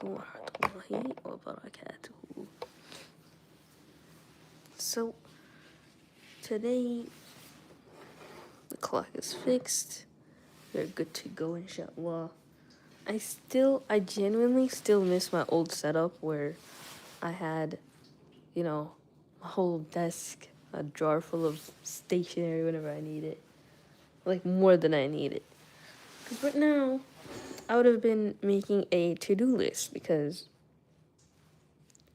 alaikum warahmatullahi wabarakatuh. So, today the clock is fixed. We're good to go, inshallah. I genuinely still miss my old setup where I had, a whole desk, a drawer full of stationery whenever I need it. Like, more than I need it. Because right now, I would have been making a to-do list because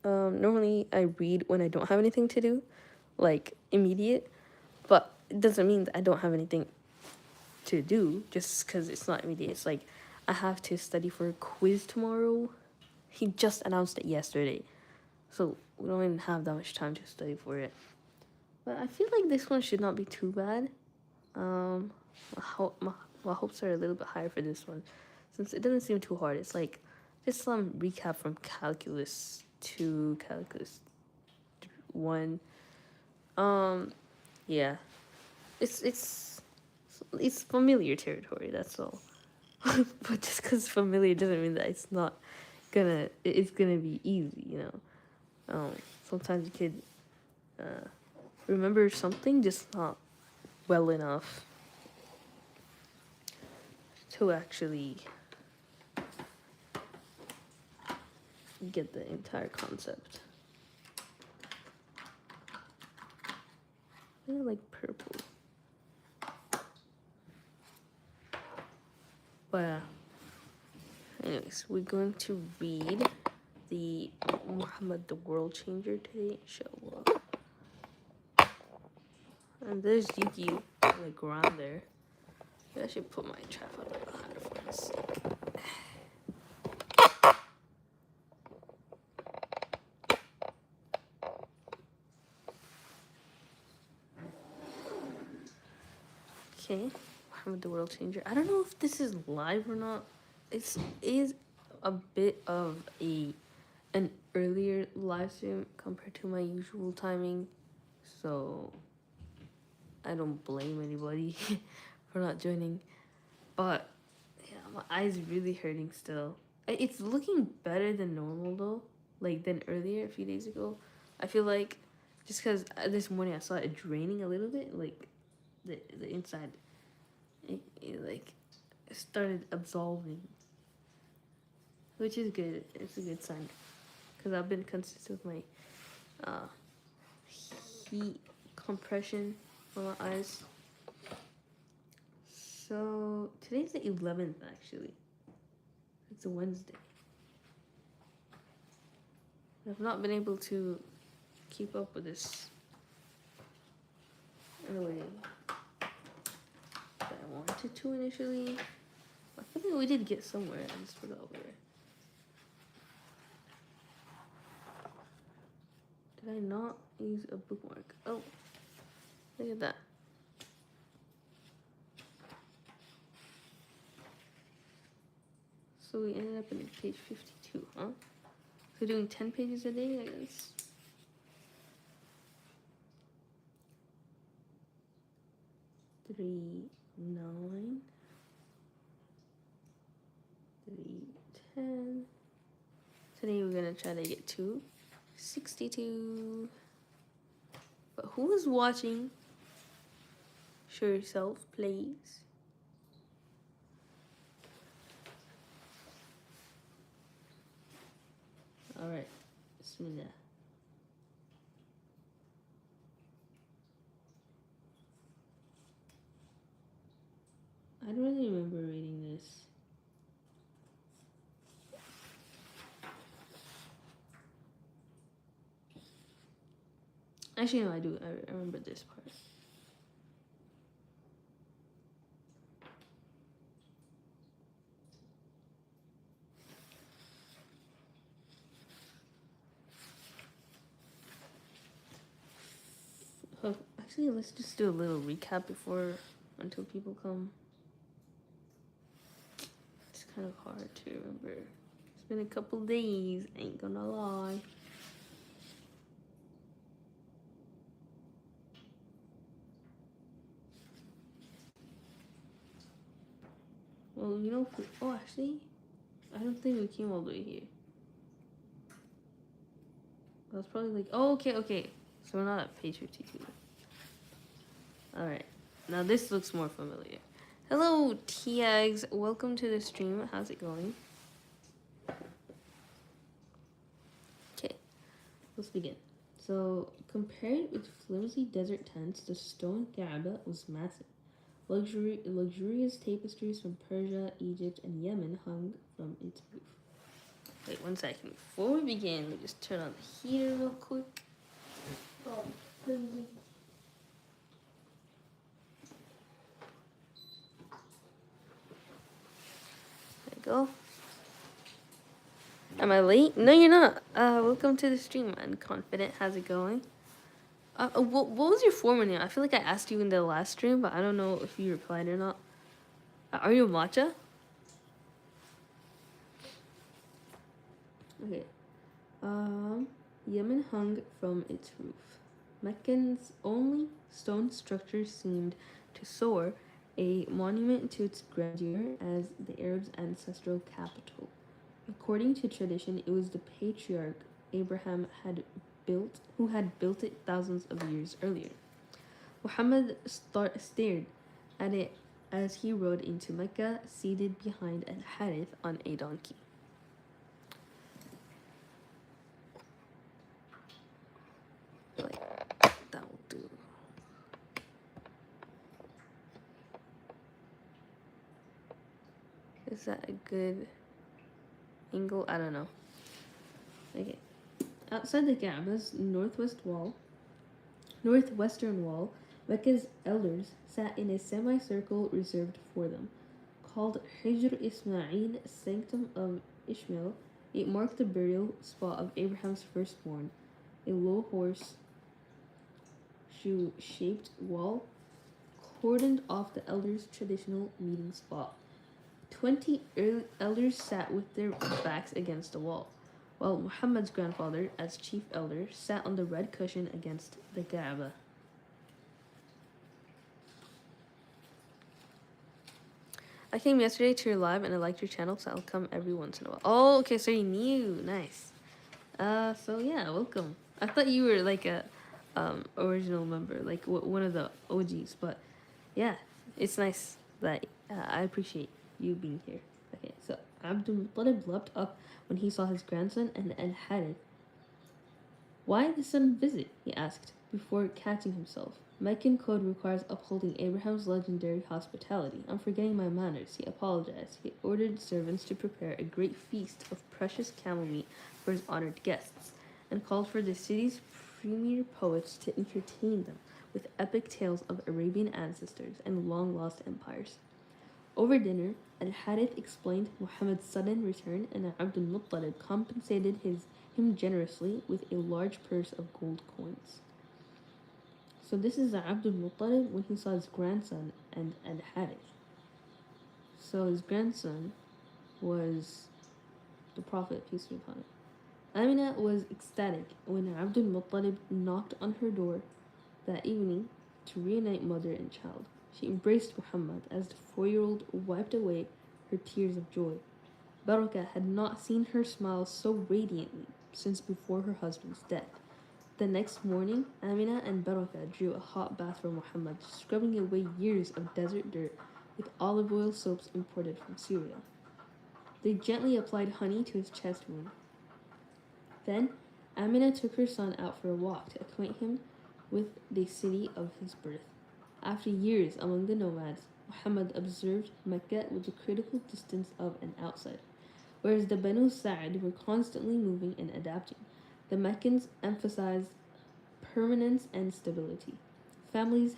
normally I read when I don't have anything to do, like immediate, but it doesn't mean that I don't have anything to do just because it's not immediate. It's like I have to study for a quiz tomorrow. He just announced it yesterday, so we don't even have that much time to study for it. But I feel like this one should not be too bad. My hopes are a little bit higher for this one, since it doesn't seem too hard. It's like just some recap from calculus 2, calculus 1. Yeah, it's familiar territory. That's all. But just because familiar doesn't mean that it's gonna be easy. Sometimes you could remember something, just not well enough to actually get the entire concept. I like purple. But anyways, we're going to read the Muhammad the World Changer today, inshallah. And there's Yuki like around there. I should put my tripod a little higher for his sake. Okay, Muhammad the World Changer. I don't know if this is live or not. It is a bit of an earlier live stream compared to my usual timing, so I don't blame anybody for not joining. But yeah, my eyes really hurting still. It's looking better than normal though, like than earlier a few days ago. I feel like just because this morning I saw it draining a little bit, like the inside, it started absolving, which is good. It's a good sign because I've been consistent with my heat compression on my eyes. So today's the 11th actually. It's a Wednesday. I've not been able to keep up with this in a way that I wanted to initially. I feel like we did get somewhere. I just forgot where. Did I not use a bookmark? Oh, look at that. So we ended up in page 52, huh? So doing 10 pages a day, I guess. Three, 9, 3, 10. Today we're gonna try to get to 62. But who is watching? Show yourself, please. Alright, bismillah. I don't really remember reading this. Actually, no, I do. I remember this part. Oh, actually, let's just do a little recap until people come. It's kind of hard to remember. It's been a couple days, ain't gonna lie. Well, actually, I don't think we came all the way here. That's probably like, oh, okay. So we're not at page 52. Alright. Now this looks more familiar. Hello, Tiags. Welcome to the stream. How's it going? Okay, let's begin. So, compared with flimsy desert tents, the stone Kaaba was massive. Luxurious tapestries from Persia, Egypt, and Yemen hung from its roof. Wait 1 second. Before we begin, let me just turn on the heater real quick. Oh, there we go. Am I late? No, you're not. Welcome to the stream, man. Confident. How's it going? What was your former name? I feel like I asked you in the last stream, but I don't know if you replied or not. Are you a matcha? Okay. Yemen hung from its roof. Mecca's only stone structure seemed to soar, a monument to its grandeur as the Arabs' ancestral capital. According to tradition, it was the patriarch Abraham who had built it thousands of years earlier. Muhammad stared at it as he rode into Mecca, seated behind Al-Harith on a donkey. That will do. Is that a good angle? I don't know. Okay. Outside the Kaaba's northwestern wall, Mecca's elders sat in a semicircle reserved for them. Called Hijr Ismail, Sanctum of Ishmael, it marked the burial spot of Abraham's firstborn. A low horseshoe-shaped wall cordoned off the elders' traditional meeting spot. 20 elders sat with their backs against the wall, while Muhammad's grandfather, as chief elder, sat on the red cushion against the Kaaba. I came yesterday to your live and I liked your channel, so I'll come every once in a while. Oh, okay, so you're new. Nice. So yeah, welcome. I thought you were like a original member, like one of the OGs, but yeah, it's nice that I appreciate you being here. Okay, so Abdul Muttalib leapt up when he saw his grandson and Al-Harith. Why the sudden visit? He asked, before catching himself. Meccan code requires upholding Abraham's legendary hospitality. I'm forgetting my manners, he apologized. He ordered servants to prepare a great feast of precious camel meat for his honored guests, and called for the city's premier poets to entertain them with epic tales of Arabian ancestors and long-lost empires. Over dinner, Al-Harith explained Muhammad's sudden return, and Abdul Muttalib compensated him generously with a large purse of gold coins. So this is Abdul Muttalib when he saw his grandson and Al-Harith. So his grandson was the Prophet, peace be upon him. Amina was ecstatic when Abdul Muttalib knocked on her door that evening to reunite mother and child. She embraced Muhammad as the 4-year-old wiped away her tears of joy. Barakah had not seen her smile so radiantly since before her husband's death. The next morning, Amina and Barakah drew a hot bath for Muhammad, scrubbing away years of desert dirt with olive oil soaps imported from Syria. They gently applied honey to his chest wound. Then, Amina took her son out for a walk to acquaint him with the city of his birth. After years among the nomads, Muhammad observed Mecca with the critical distance of an outsider. Whereas the Banu Sa'd were constantly moving and adapting, the Meccans emphasized permanence and stability. Families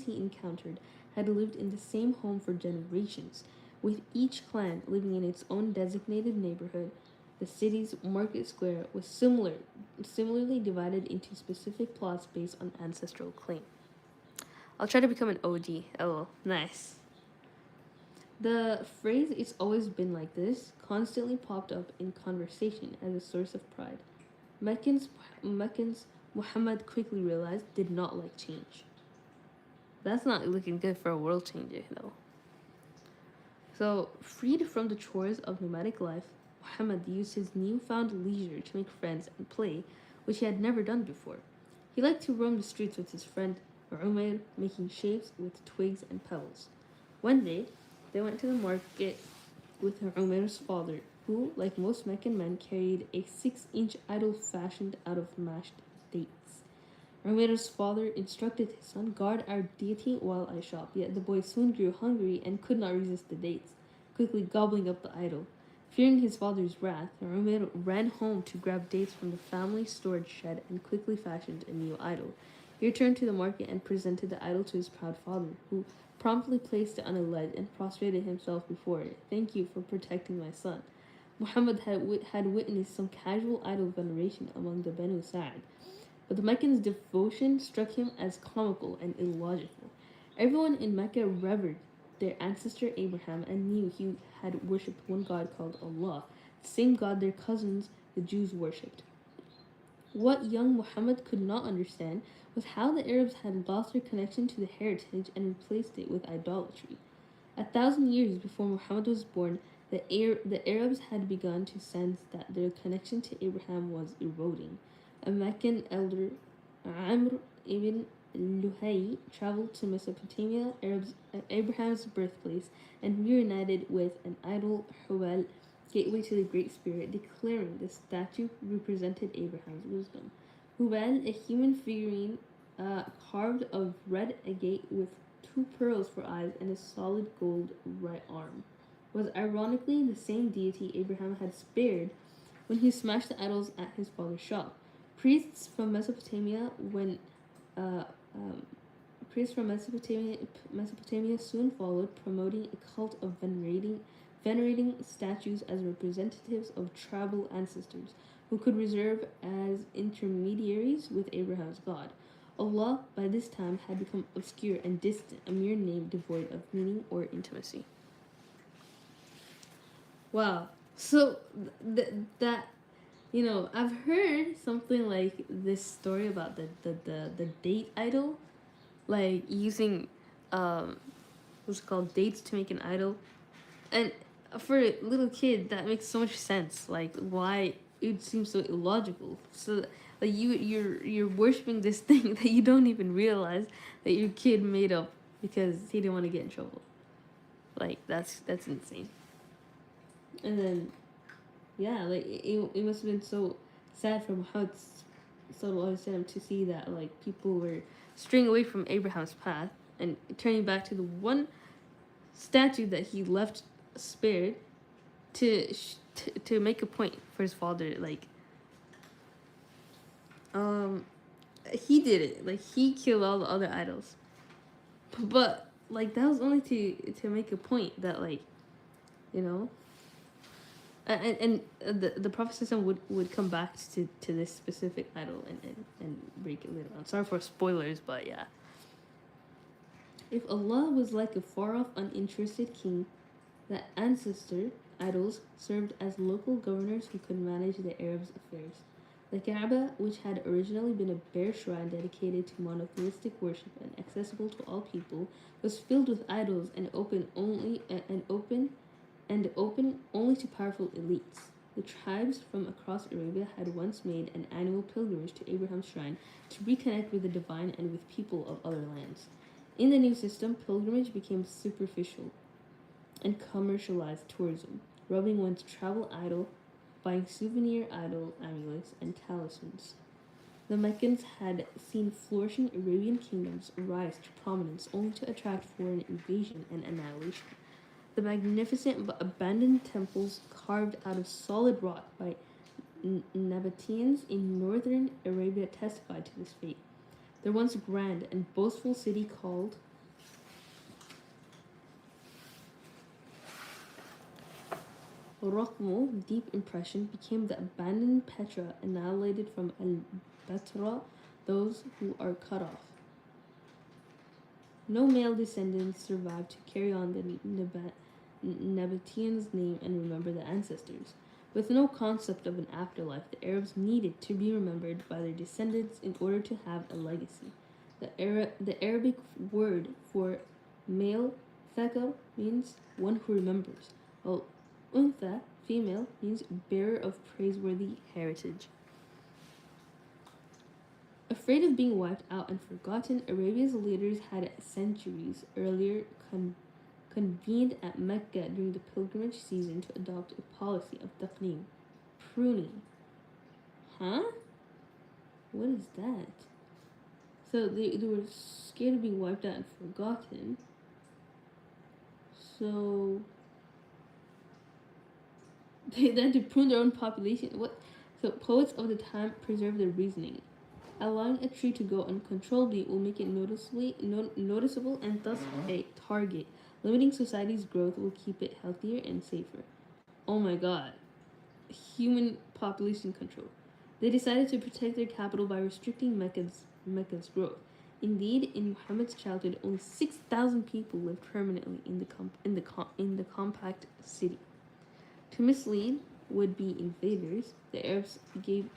he encountered had lived in the same home for generations, with each clan living in its own designated neighborhood. The city's market square was similarly divided into specific plots based on ancestral claim. I'll try to become an OG. Oh, nice. The phrase "it's always been like this" constantly popped up in conversation as a source of pride. Meccans Muhammad quickly realized did not like change. That's not looking good for a world changer, though. So, freed from the chores of nomadic life, Muhammad used his newfound leisure to make friends and play, which he had never done before. He liked to roam the streets with his friend Umair, making shapes with twigs and pebbles. One day, they went to the market with Umair's father, who, like most Meccan men, carried a 6-inch idol fashioned out of mashed dates. Umair's father instructed his son, "Guard our deity while I shop." Yet the boy soon grew hungry and could not resist the dates, quickly gobbling up the idol. Fearing his father's wrath, Umair ran home to grab dates from the family storage shed and quickly fashioned a new idol. He returned to the market and presented the idol to his proud father, who promptly placed it on a ledge and prostrated himself before it. "Thank you for protecting my son." Muhammad had witnessed some casual idol veneration among the Banu Sa'd, but the Meccans' devotion struck him as comical and illogical. Everyone in Mecca revered their ancestor Abraham and knew he had worshipped one God called Allah, the same God their cousins, the Jews, worshipped. What young Muhammad could not understand was how the Arabs had lost their connection to the heritage and replaced it with idolatry. 1,000 years before Muhammad was born, the Arabs had begun to sense that their connection to Abraham was eroding. A Meccan elder, Amr ibn Luhay, traveled to Mesopotamia, Abraham's birthplace, and reunited with an idol, Hubal, gateway to the Great Spirit, declaring the statue represented Abraham's wisdom. Hubal, a human figurine carved of red agate with 2 pearls for eyes and a solid gold right arm, was ironically the same deity Abraham had spared when he smashed the idols at his father's shop. Priests from Mesopotamia when uh, um, Priests from Mesopotamia soon followed, promoting a cult of venerating statues as representatives of tribal ancestors who could serve as intermediaries with Abraham's God. Allah, by this time, had become obscure and distant, a mere name devoid of meaning or intimacy. Wow. So that I've heard something like this story about the date idol, like using what's it called, dates to make an idol, and for a little kid that makes so much sense. Like, why it seems so illogical. So like you're worshiping this thing that you don't even realize that your kid made up because he didn't want to get in trouble. Like, that's insane. And then yeah, like it must have been so sad for Muhammad to see that like people were straying away from Abraham's path and turning back to the one statue that he left spared to make a point for his father. Like, he did it. Like, he killed all the other idols, but like that was only to make a point that, like, you know. And the Prophet system would come back to this specific idol and break it later on. Sorry for spoilers, but yeah. If Allah was like a far-off, uninterested king, the ancestor idols served as local governors who could manage the Arabs' affairs. The Kaaba, which had originally been a bare shrine dedicated to monotheistic worship and accessible to all people, was filled with idols and open only to powerful elites. The tribes from across Arabia had once made an annual pilgrimage to Abraham's shrine to reconnect with the divine and with people of other lands. In the new system, pilgrimage became superficial and commercialized tourism, rubbing one's travel idol, buying souvenir idol amulets, and talismans. The Meccans had seen flourishing Arabian kingdoms rise to prominence only to attract foreign invasion and annihilation. The magnificent but abandoned temples carved out of solid rock by Nabateans in northern Arabia testified to this fate. Their once grand and boastful city called Raqmu, deep impression, became the abandoned Petra, annihilated from Al-Batra, those who are cut off. No male descendants survived to carry on the Nabateans' name and remember the ancestors. With no concept of an afterlife, the Arabs needed to be remembered by their descendants in order to have a legacy. The Arabic word for male, thakar, means one who remembers, while untha, female, means bearer of praiseworthy heritage. Afraid of being wiped out and forgotten, Arabia's leaders had centuries earlier convened at Mecca during the pilgrimage season to adopt a policy of taqneem, pruning. Huh? What is that? So they were scared of being wiped out and forgotten. So they had to prune their own population. What? So poets of the time preserved their reasoning. Allowing a tree to grow uncontrollably will make it noticeable and thus a target. Limiting society's growth will keep it healthier and safer. Oh my god. Human population control. They decided to protect their capital by restricting Mecca's growth. Indeed, in Muhammad's childhood, only 6,000 people lived permanently in the compact city. To mislead would-be invaders, the Arabs gave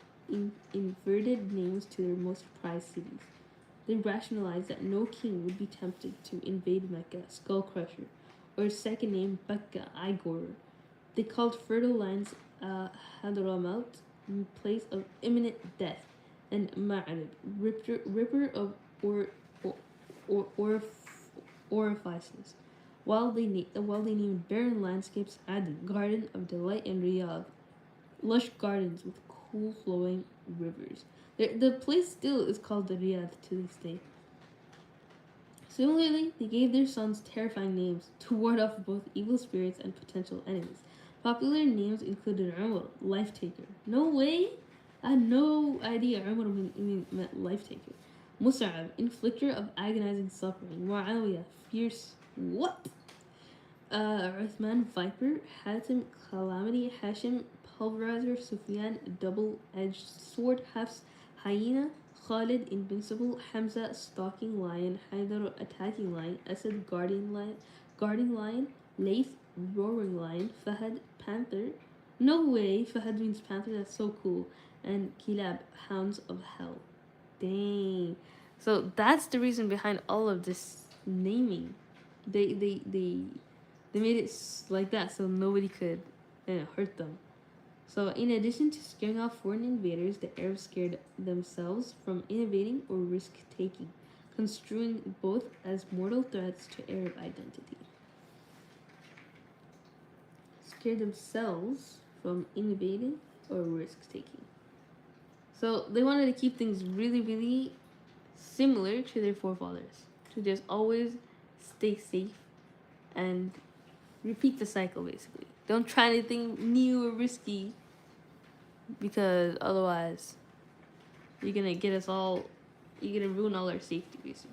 inverted names to their most prized cities. They rationalized that no king would be tempted to invade Mecca, Skull Crusher, or a second name, Bakka, Eye Gorer. They called fertile lands Hadramaut, place of imminent death, and Ma'arib, ripper of or, or, or, orifices. While they named barren landscapes Aden, Garden of Delight, and Riyadh, lush gardens with cool flowing rivers. The place still is called the Riyadh to this day. Similarly, they gave their sons terrifying names to ward off both evil spirits and potential enemies. Popular names included Umar, life taker. No way! I had no idea Umar meant life taker. Mus'ab, inflictor of agonizing suffering. Muawiyah, fierce. What? Uthman, viper. Hatim, calamity. Hashim, pulverizer. Sufyan, double-edged sword. Hafs, hyena. Khalid, invincible. Hamza, stalking lion. Haidar, attacking lion. Asad, guarding lion. Layth, roaring lion. Fahad, panther. No way, Fahad means panther. That's so cool. And Kilab, hounds of hell. Dang. So that's the reason behind all of this naming. They made it like that so nobody could hurt them. So in addition to scaring off foreign invaders, the Arabs scared themselves from innovating or risk-taking, construing both as mortal threats to Arab identity. Scared themselves from innovating or risk-taking. So they wanted to keep things really, really similar to their forefathers, to just always stay safe and repeat the cycle, basically. Don't try anything new or risky, because otherwise you're gonna ruin all our safety, basically.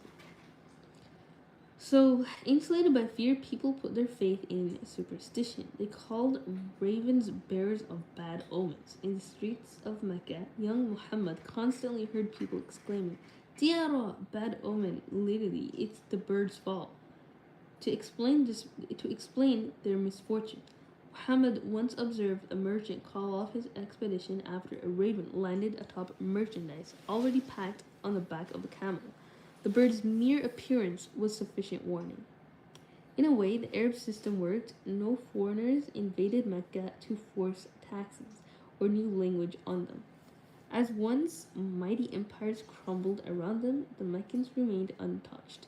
So, insulated by fear, people put their faith in superstition. They called ravens bearers of bad omens. In the streets of Mecca, young Muhammad constantly heard people exclaiming, Tiara, bad omen, literally, it's the bird's fault. To explain their misfortune, Muhammad once observed a merchant call off his expedition after a raven landed atop merchandise already packed on the back of a camel. The bird's mere appearance was sufficient warning. In a way, the Arab system worked. No foreigners invaded Mecca to force taxes or new language on them. As once mighty empires crumbled around them, the Meccans remained untouched.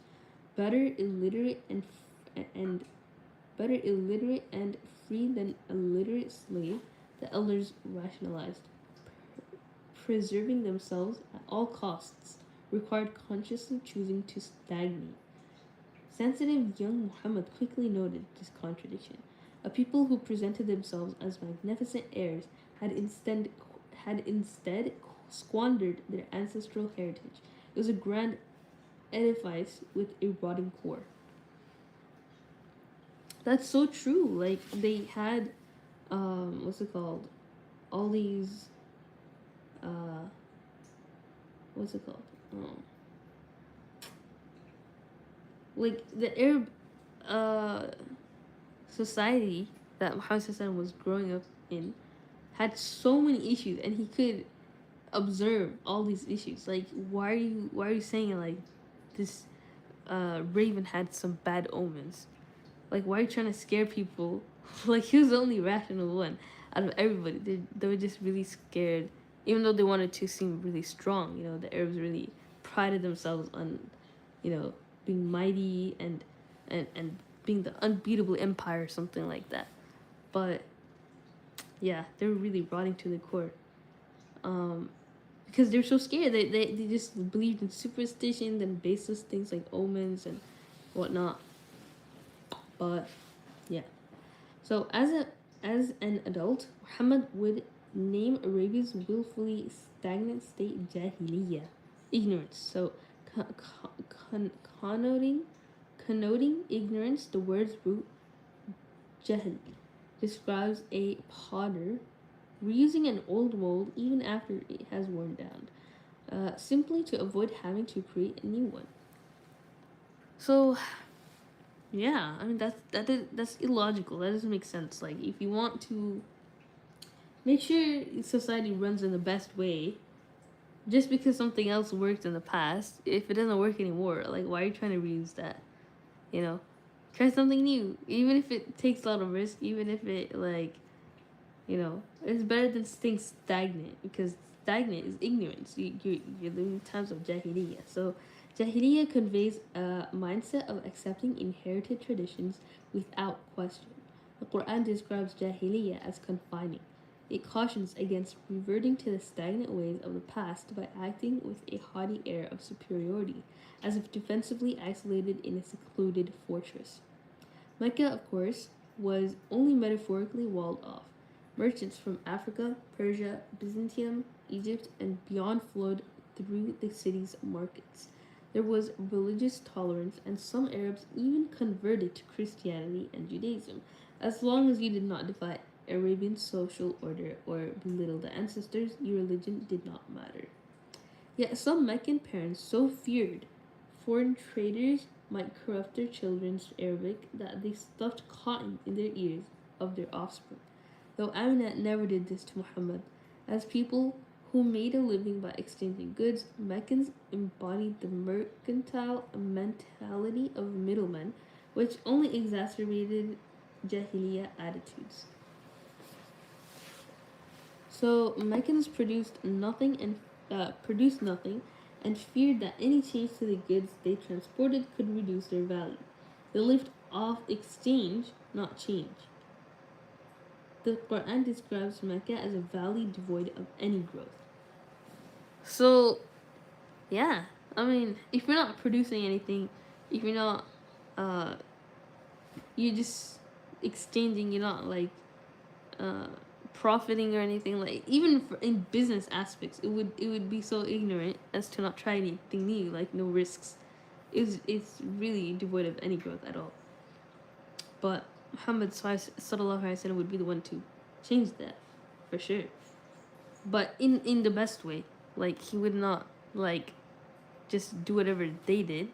Better illiterate and free than a literate slave, the elders rationalized. Preserving themselves at all costs required consciously choosing to stagnate. Sensitive young Muhammad quickly noted this contradiction. A people who presented themselves as magnificent heirs had instead squandered their ancestral heritage. It was a grand edifice with a rotting core. That's so true. Like they had, what's it called? All these, what's it called? Like the Arab, society that Muhammad was growing up in had so many issues, and he could observe all these issues. Like, why are you saying it like this? Raven had some bad omens. Like, why are you trying to scare people? Like, he was the only rational one. out of everybody. They were just really scared, even though they wanted to seem really strong. You know, the Arabs really prided themselves on, you know, being mighty and being the unbeatable empire or something like that. But yeah, they were really rotting to the core. Because they're so scared. They just believed in superstitions and baseless things like omens and whatnot. But yeah. So as an adult, Muhammad would name Arabia's willfully stagnant state Jahiliyyah, ignorance. So connoting connoting ignorance, the word's root jahl describes a potter reusing an old mold even after it has worn down, simply to avoid having to create a new one. So yeah, I mean that's illogical. That doesn't make sense. Like if you want to make sure society runs in the best way, just because something else worked in the past, if it doesn't work anymore, like why are you trying to reuse that? You know, try something new, even if it takes a lot of risk, even if it like, you know, it's better than staying stagnant because stagnant is ignorance. You're living times of jahiliyyah. So jahiliyyah conveys a mindset of accepting inherited traditions without question. The Quran describes jahiliyyah as confining. It cautions against reverting to the stagnant ways of the past by acting with a haughty air of superiority, as if defensively isolated in a secluded fortress. Mecca, of course, was only metaphorically walled off. Merchants from Africa, Persia, Byzantium, Egypt, and beyond flowed through the city's markets. There was religious tolerance, and some Arabs even converted to Christianity and Judaism, as long as you did not defy Arabian social order or belittle the ancestors, your religion did not matter. Yet some Meccan parents so feared foreign traders might corrupt their children's Arabic that they stuffed cotton in their ears of their offspring. Though Aminat never did this to Muhammad. As people who made a living by exchanging goods, Meccans embodied the mercantile mentality of middlemen, which only exacerbated Jahiliyyah attitudes. So Meccans produced nothing and feared that any change to the goods they transported could reduce their value. They lived off exchange, not change. The Quran describes Mecca as a valley devoid of any growth. So, yeah, I mean, if you're not producing anything, if you're not, uh, you're just exchanging, you're not like, uh, profiting or anything. Like even in business aspects, it would be so ignorant as to not try anything new, like no risks. It's really devoid of any growth at all. But Muhammad sallallahu alaihi wasallam would be the one to change that, for sure. But in the best way, like he would not like just do whatever they did,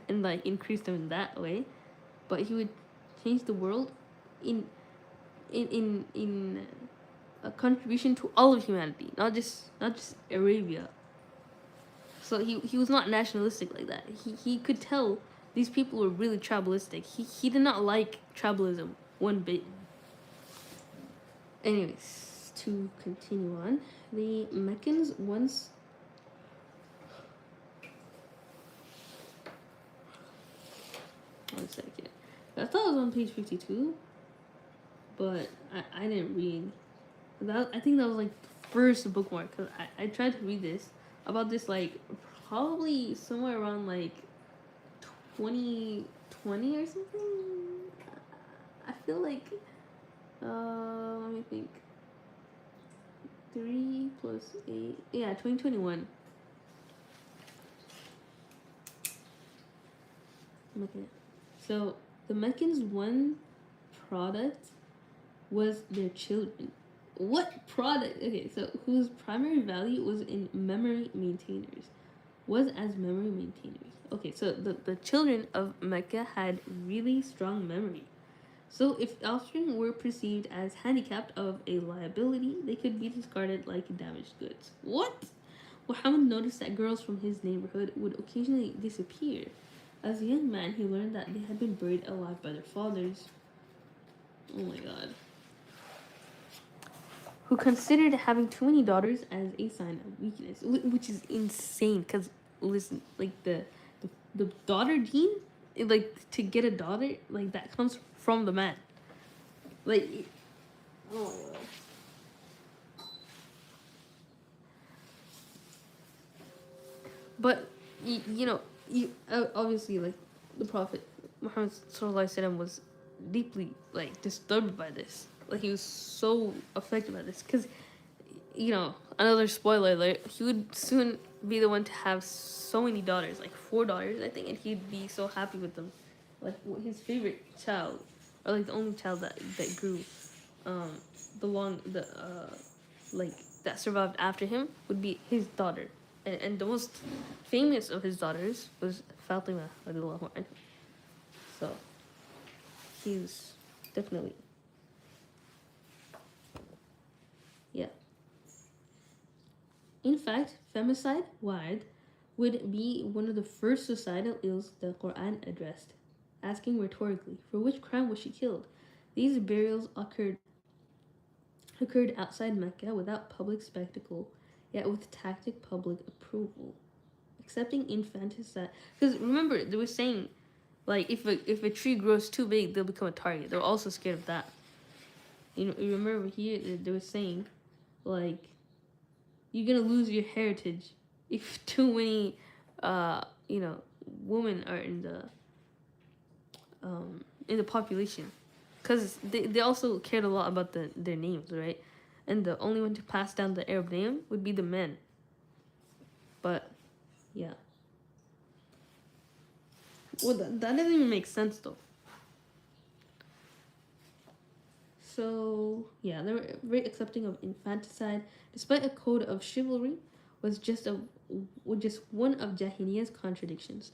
and like increase them in that way, but he would change the world in in a contribution to all of humanity, not just Arabia. So he was not nationalistic like that. He could tell these people were really tribalistic. He did not like tribalism one bit. Anyways, to continue on, the Meccans once. One second. I thought it was on page 52, but I didn't read. I think that was like the first bookmark, because I tried to read this about this like probably somewhere around like 2020 or something. I feel like let me think. 3 plus 8, yeah, 2021. Okay, so the Meccans' one product was their children. What product? Okay, so whose primary value was in memory maintainers, was as memory maintainers. Okay, so the children of Mecca had really strong memory. So if offspring were perceived as handicapped of a liability, they could be discarded like damaged goods. What? Muhammad noticed that girls from his neighborhood would occasionally disappear. As a young man, he learned that they had been buried alive by their fathers. Oh my god. who considered having too many daughters as a sign of weakness, which is insane. Because listen, like the daughter gene, like to get a daughter, like that comes from the man. Like, oh my god. But you know, obviously like the Prophet Muhammad Sallallahu Alaihi Wasallam was deeply like disturbed by this. Like he was so affected by this because another spoiler alert, he would soon be the one to have so many daughters, like 4 daughters, I think, and he'd be so happy with them. Like his favorite child, or like the only child that grew, um, like that survived after him would be his daughter, and the most famous of his daughters was Fatima, radiallahu anha. So he's definitely, yeah. In fact, femicide would be one of the first societal ills the Quran addressed, asking rhetorically, for which crime was she killed? These burials occurred outside Mecca without public spectacle, yet with tacit public approval. Accepting infanticide, because remember they were saying, like if a tree grows too big, they'll become a target. They're also scared of that. You remember here they were saying, like, you're gonna lose your heritage if too many, women are in the population, because they also cared a lot about their names, right? And the only one to pass down the Arab name would be the men. But yeah, well that doesn't even make sense though. So yeah, they were very accepting of infanticide, despite a code of chivalry, was just one of Jahiliyyah's contradictions.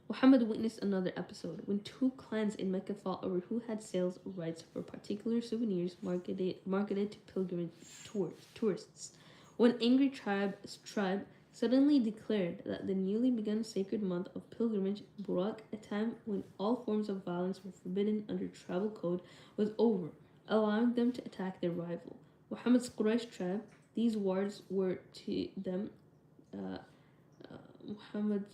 Muhammad witnessed another episode when 2 clans in Mecca fought over who had sales rights for particular souvenirs marketed to pilgrimage tourists. One angry tribe suddenly declared that the newly begun sacred month of pilgrimage, Burak, a time when all forms of violence were forbidden under tribal code, was over, allowing them to attack their rival. Muhammad's Quraysh tribe, these wars were to them uh, Muhammad,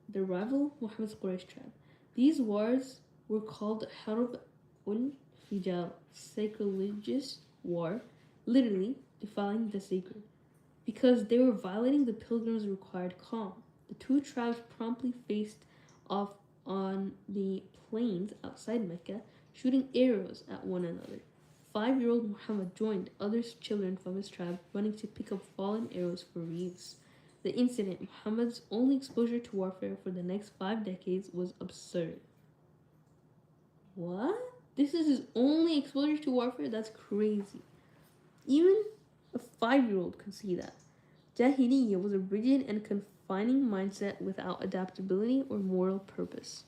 their rival, Muhammad's Quraysh tribe. These wars were called Harb ul Fijar, sacrilegious war, literally defiling the sacred, because they were violating the pilgrims' required calm. The 2 tribes promptly faced off on the plains outside Mecca, shooting arrows at one another. 5-year-old Muhammad joined other children from his tribe, running to pick up fallen arrows for reuse. The incident, Muhammad's only exposure to warfare for the next 5 decades, was absurd. What? This is his only exposure to warfare? That's crazy. Even a 5-year-old could see that. Jahiliyyah was a rigid and confining mindset without adaptability or moral purpose.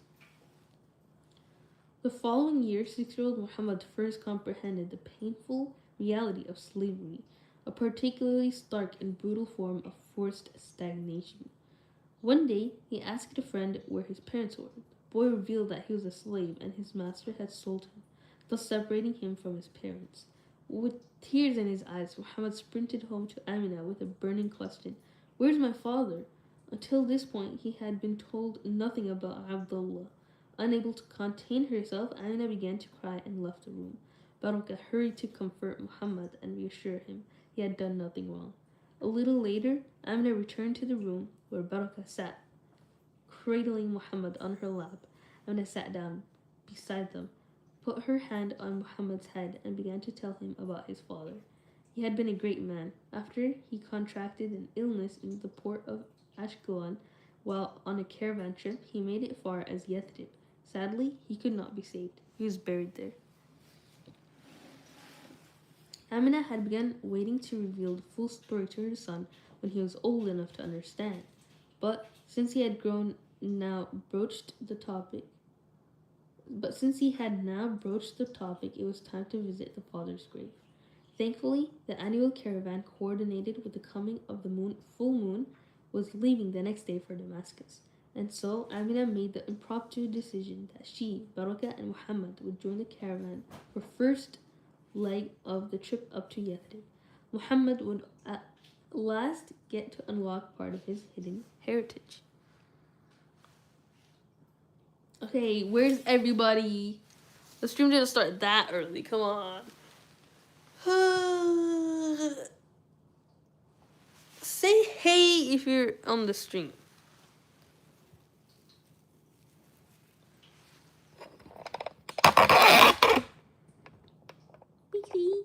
The following year, 6-year-old Muhammad first comprehended the painful reality of slavery, a particularly stark and brutal form of forced stagnation. One day, he asked a friend where his parents were. The boy revealed that he was a slave and his master had sold him, thus separating him from his parents. With tears in his eyes, Muhammad sprinted home to Amina with a burning question: "Where's my father?" Until this point, he had been told nothing about Abdullah. Unable to contain herself, Amina began to cry and left the room. Barakah hurried to comfort Muhammad and reassure him he had done nothing wrong. A little later, Amina returned to the room where Barakah sat, cradling Muhammad on her lap. Amina sat down beside them, put her hand on Muhammad's head, and began to tell him about his father. He had been a great man. After he contracted an illness in the port of Ashkelon while on a caravan trip, he made it far as Yathrib. Sadly, he could not be saved. He was buried there. Amina had begun waiting to reveal the full story to her son when he was old enough to understand. But since he had now broached the topic, it was time to visit the father's grave. Thankfully, the annual caravan, coordinated with the coming of the full moon, was leaving the next day for Damascus. And so Amina made the impromptu decision that she, Barakah, and Muhammad would join the caravan for first leg of the trip up to Yathrib. Muhammad would at last get to unlock part of his hidden heritage. Okay, where's everybody? The stream didn't start that early. Come on. Say hey if you're on the stream. Weekly.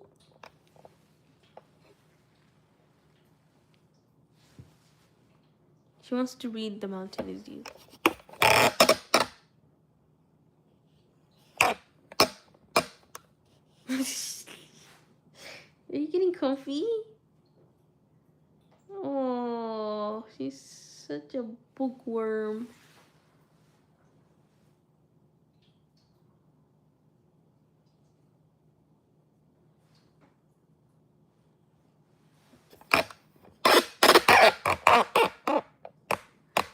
She wants to read The Mountain Is You. Are you getting comfy? Oh, she's such a bookworm.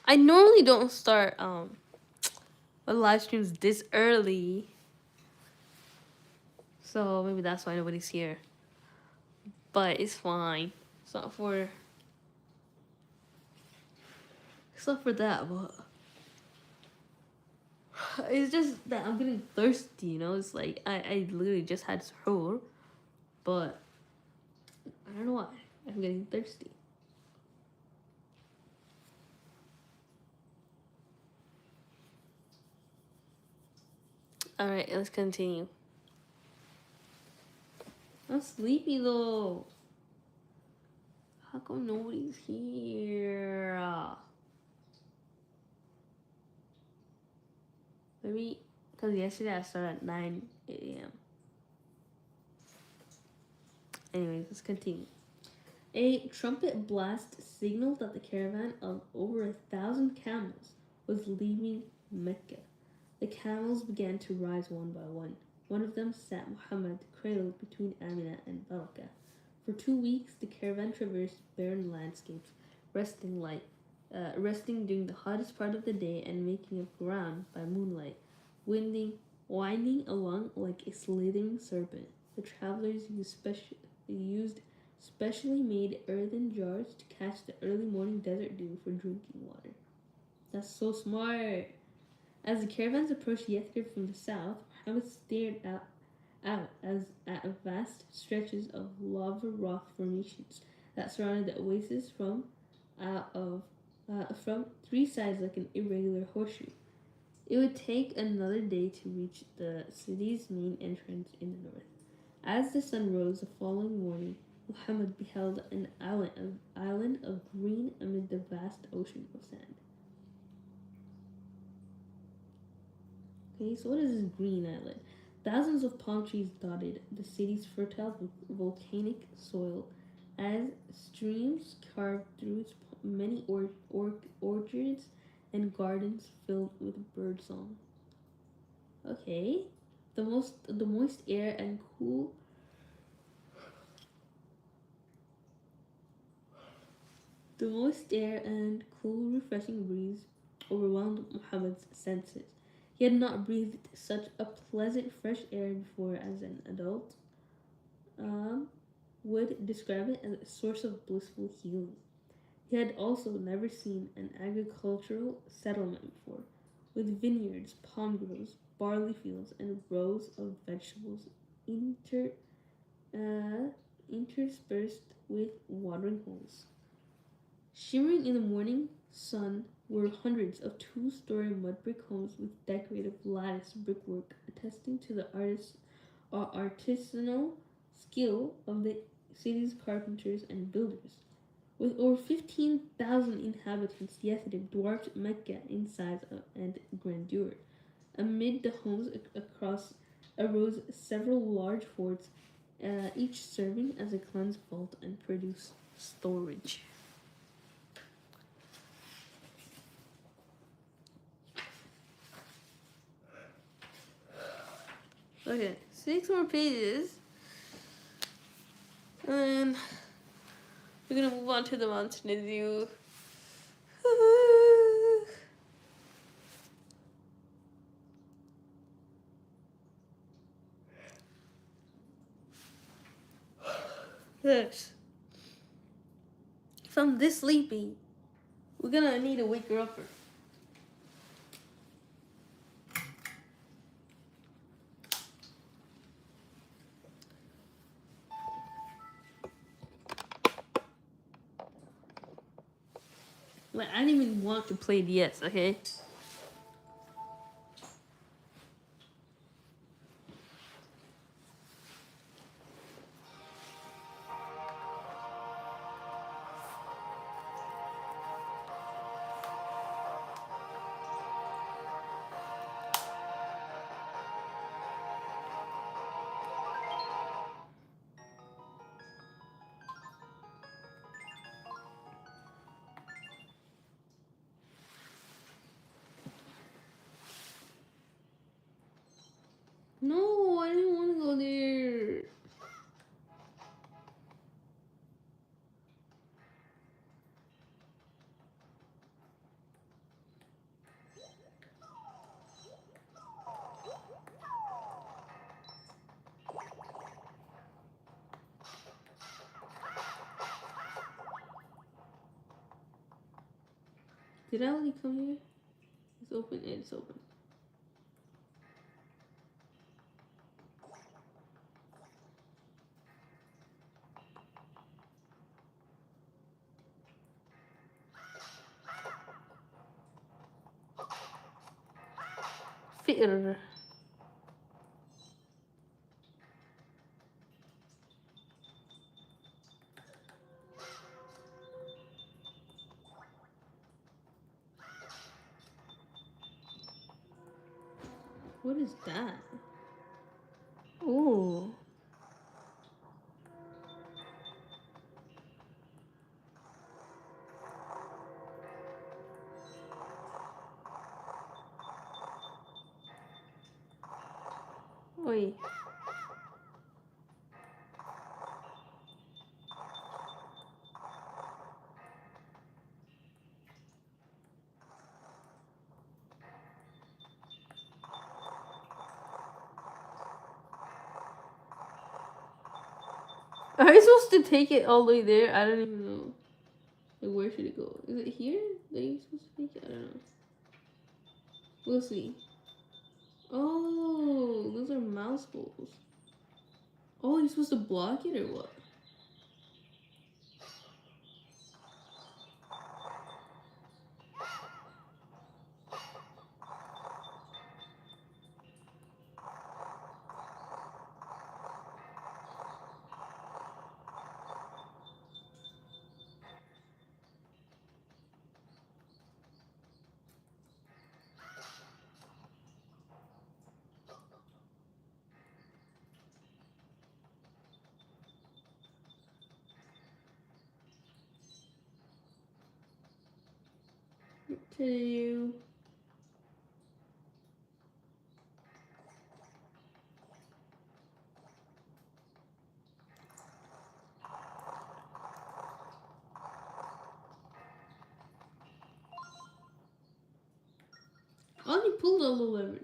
I normally don't start live streams this early, so maybe that's why nobody's here. But it's fine. It's not for that, but it's just that I'm getting thirsty, you know? It's like I literally just had suhoor, but I don't know why. I'm getting thirsty. Alright, let's continue. I'm sleepy though. How come nobody's here? Maybe because yesterday I started at 9 a.m. Anyways, let's continue. A trumpet blast signaled that the caravan of over 1,000 camels was leaving Mecca. The camels began to rise one by one. One of them sat Muhammad cradled between Amina and Baraka. For 2 weeks, the caravan traversed barren landscapes, resting during the hottest part of the day and making up ground by moonlight, winding along like a slithering serpent. The travelers used specially made earthen jars to catch the early morning desert dew for drinking water. That's so smart. As the caravans approached Yathrib from the south, Muhammad stared out at vast stretches of lava rock formations that surrounded the oasis from 3 sides like an irregular horseshoe. It would take another day to reach the city's main entrance in the north. As the sun rose the following morning, Muhammad beheld an island of green amid the vast ocean of sand. Okay, so what is this green island? Thousands of palm trees dotted the city's fertile volcanic soil as streams carved through its many orchards and gardens filled with birdsong. Okay, the moist air and cool refreshing breeze overwhelmed Muhammad's senses. He had not breathed such a pleasant fresh air before as an adult would describe it as a source of blissful healing. He had also never seen an agricultural settlement before, with vineyards, palm groves, barley fields, and rows of vegetables interspersed with watering holes. Shimmering in the morning sun were hundreds of 2-story mud brick homes with decorative lattice brickwork, attesting to the artisanal skill of the city's carpenters and builders. With over 15,000 inhabitants, Yathrib dwarfed Mecca in size and grandeur. Amid the homes across arose several large forts, each serving as a cleanse vault and produce storage. Okay, 6 more pages. And then we're gonna move on to the mountain of you. This. Cause I'm this sleepy. We're gonna need to wake her up. Like, I didn't even want to play DS, okay? No, I didn't want to go there. Did I only come here? It's open. It's open. Fear. What is that? Oh. Wait. Are we supposed to take it all the way there? I don't even know. Like, where should it go? Is it here? That you're supposed to take it? I don't know. We'll see. Oh, those are mouse holes. Oh, you're supposed to block it or what? To you. I only pulled all the levers.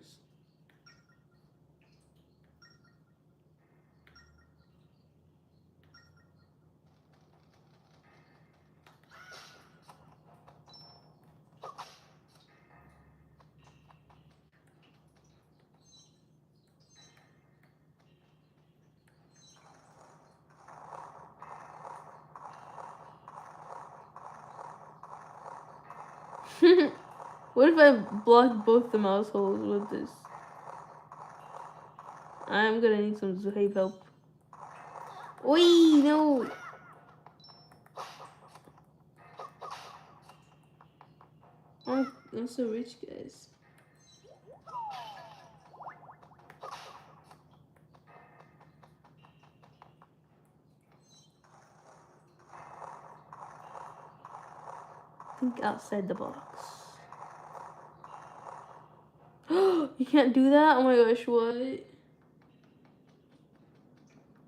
What if I block both the mouse holes with this? I'm gonna need some Zuhaib help. Wait, no. I'm so rich, guys. Think outside the box. You can't do that? Oh my gosh, what?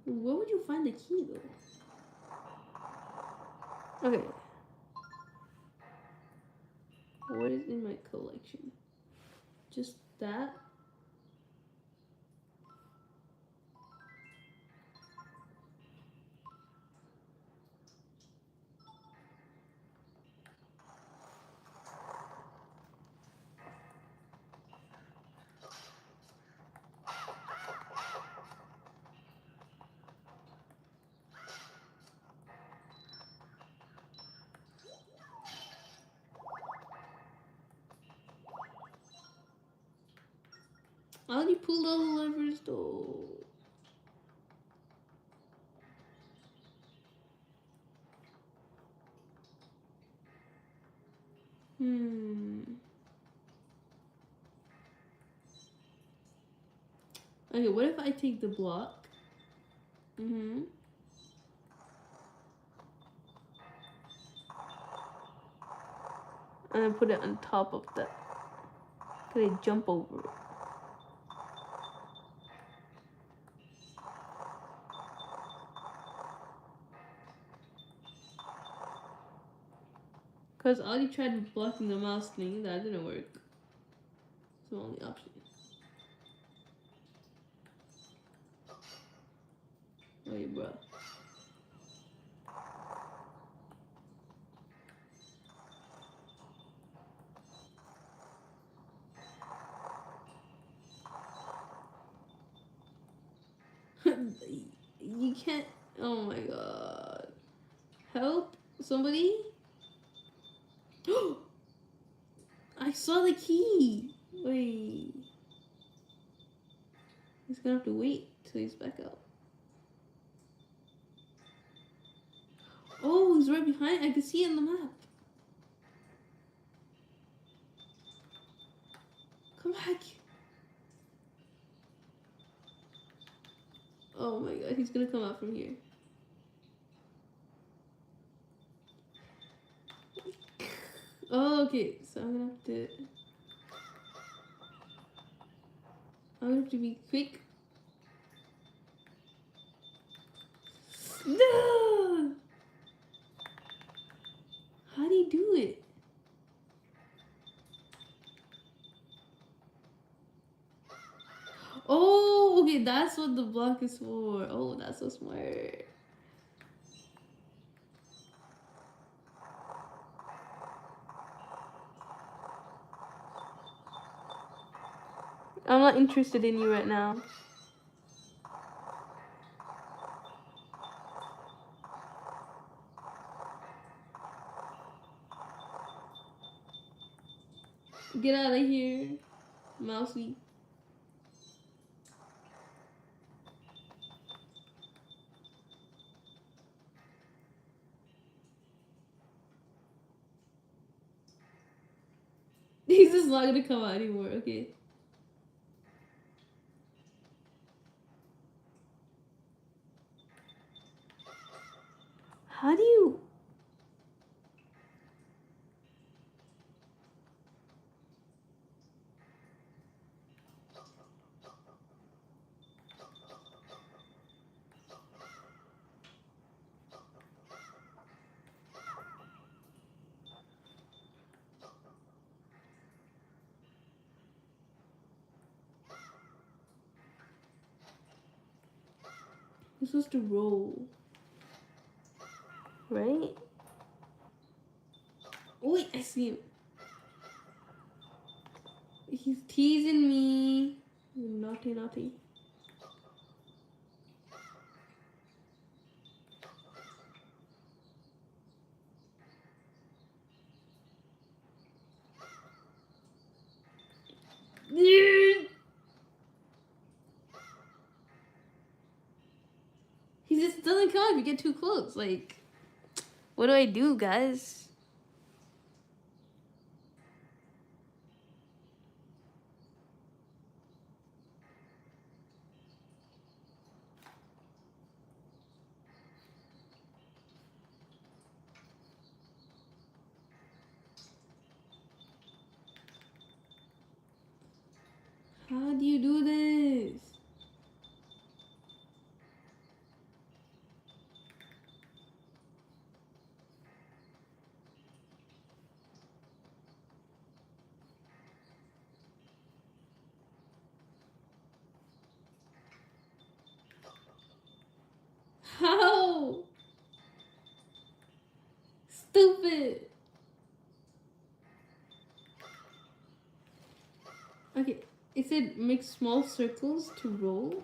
Where would you find the key though? Okay. What is in my collection? Just that? pull all the levers though? Okay, what if I take the block? And I put it on top of that. Could I jump over it? Because I already tried blocking the mouse thing, that didn't work. It's the only option. Wait, bro. You can't. Oh my god. Help! Somebody? I saw the key! Wait. He's gonna have to wait till he's back out. Oh, he's right behind. I can see it on the map. Come back. Oh my god, he's gonna come out from here. Oh, okay. So I'm gonna have to be quick. No! How do you do it? Oh, okay, that's what the block is for. Oh, that's so smart. I'm not interested in you right now. Get out of here, mousey. He's just not gonna come out anymore, okay. How do you... You're supposed to roll. Right? Oh wait, I see him. He's teasing me. Naughty, naughty. He just doesn't come if you get too close. Like, what do I do, guys? How do you do this? How? Stupid. Okay, it said make small circles to roll.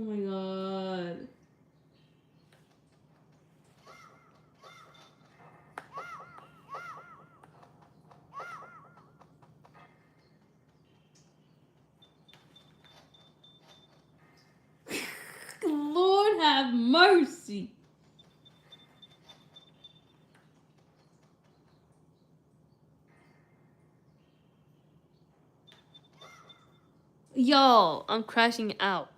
Oh my god. Lord have mercy. Yo, I'm crashing out.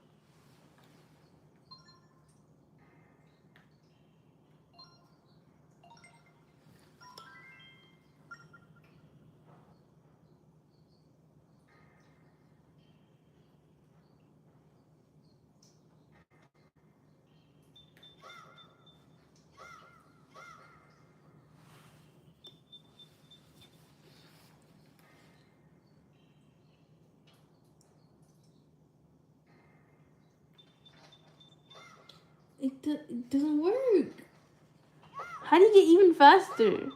It doesn't work. How do you get even faster?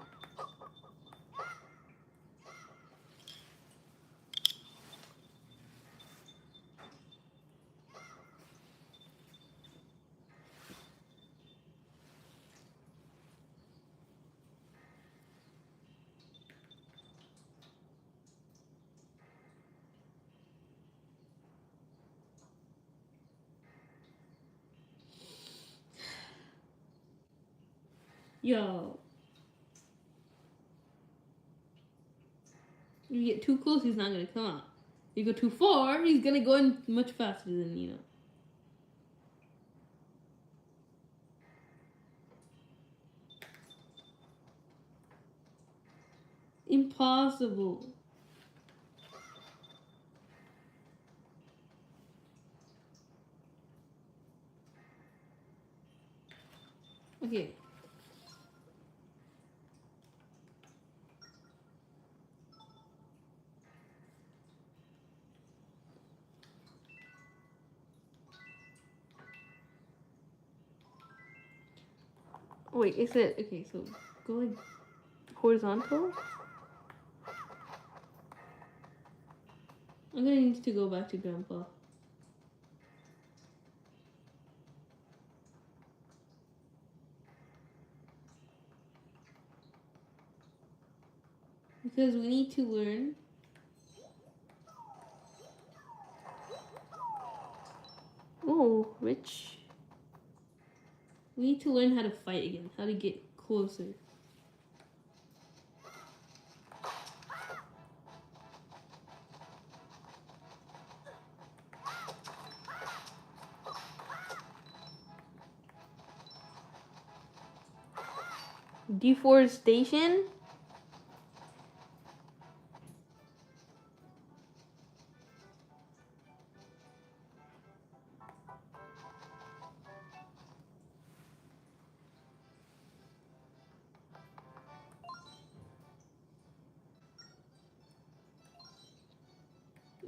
Yo. You get too close, he's not gonna come out. You go too far, he's gonna go in much faster than you know. Impossible. Okay. Wait, is it okay? So go like horizontal. I'm gonna need to go back to Grandpa. Because we need to learn. Oh, rich. We need to learn how to fight again, how to get closer. Deforestation?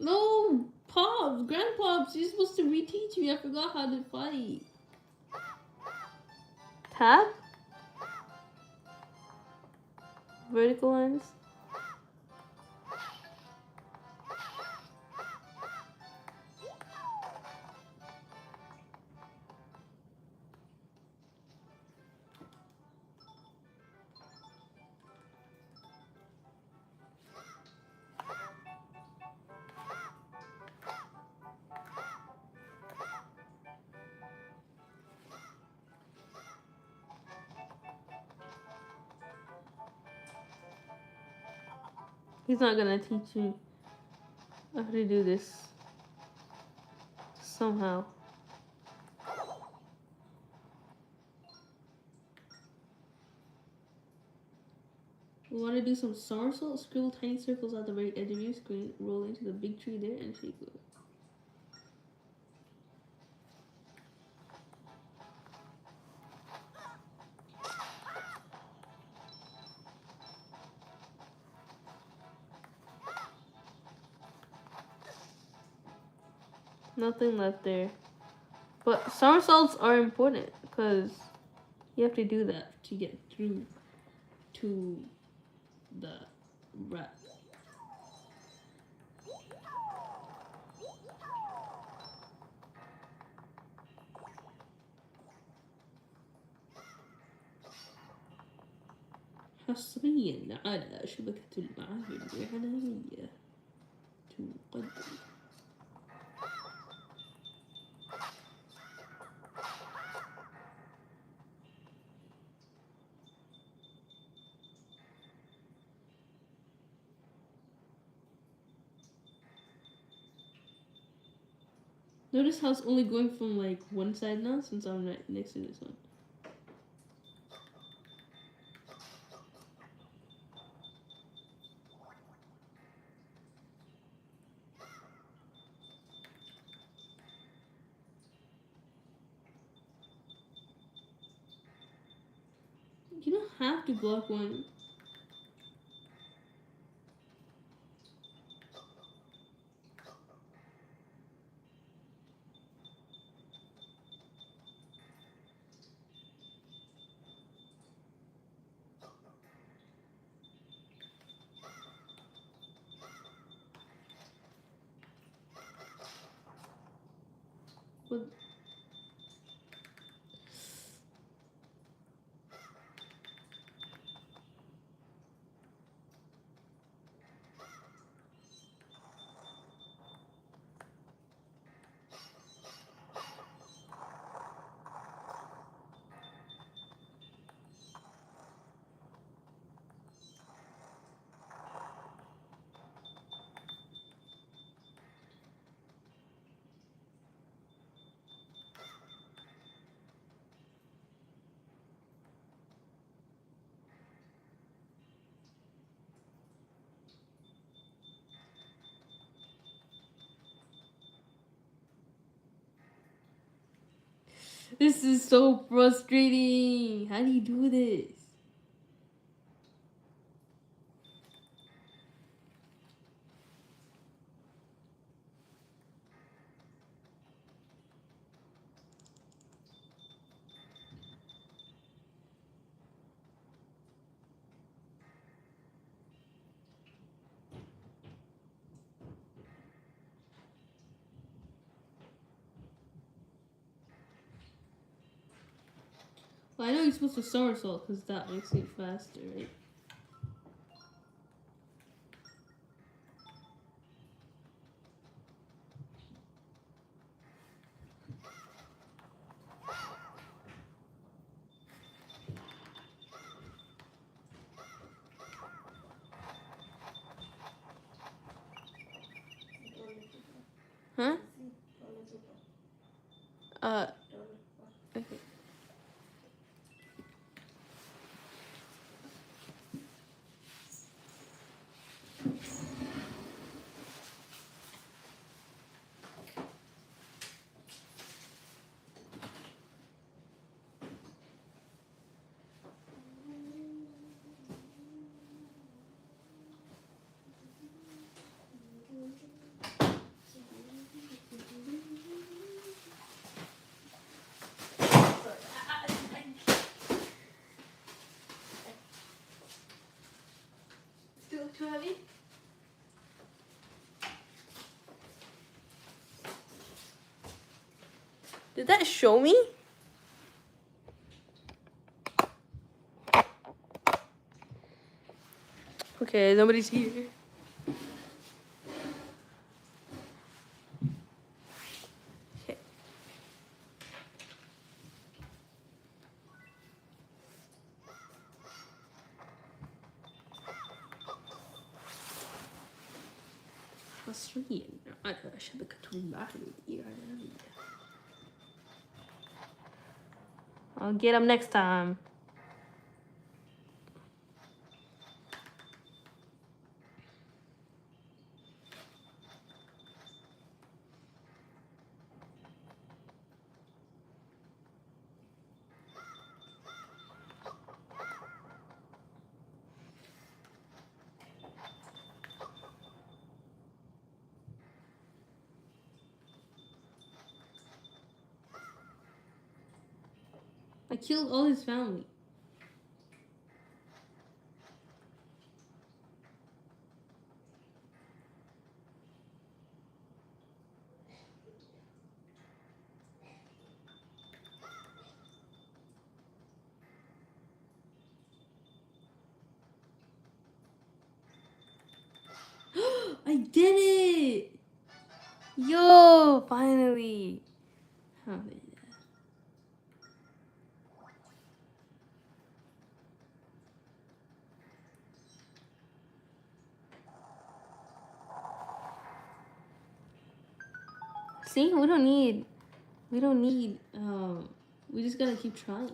No, Pops, Grandpops, you're supposed to reteach me. I forgot how to fight. Tap? Vertical lines? He's not gonna teach me how to do this somehow. We want to do some somersaults. Scribble tiny circles at the very edge of your screen. Roll into the big tree there and shake it. Nothing left there. But somersaults are important because you have to do that to get through to the rat. حصريا على شبكة المعارف الإعلامية تقدم. Notice how it's only going from like one side now since I'm right next to this one. You don't have to block one. But this is so frustrating. How do you do this? Well, I know you're supposed to somersault because that makes it faster, right? Huh? Okay. Still too heavy? Did that show me? Okay, nobody's here. Okay. حصريا على شبكة المعارف الإعلامية. I'll get him next time. I killed all his family. I did it! Yo, finally. Oh, yeah. See, we don't need, we just gotta keep trying.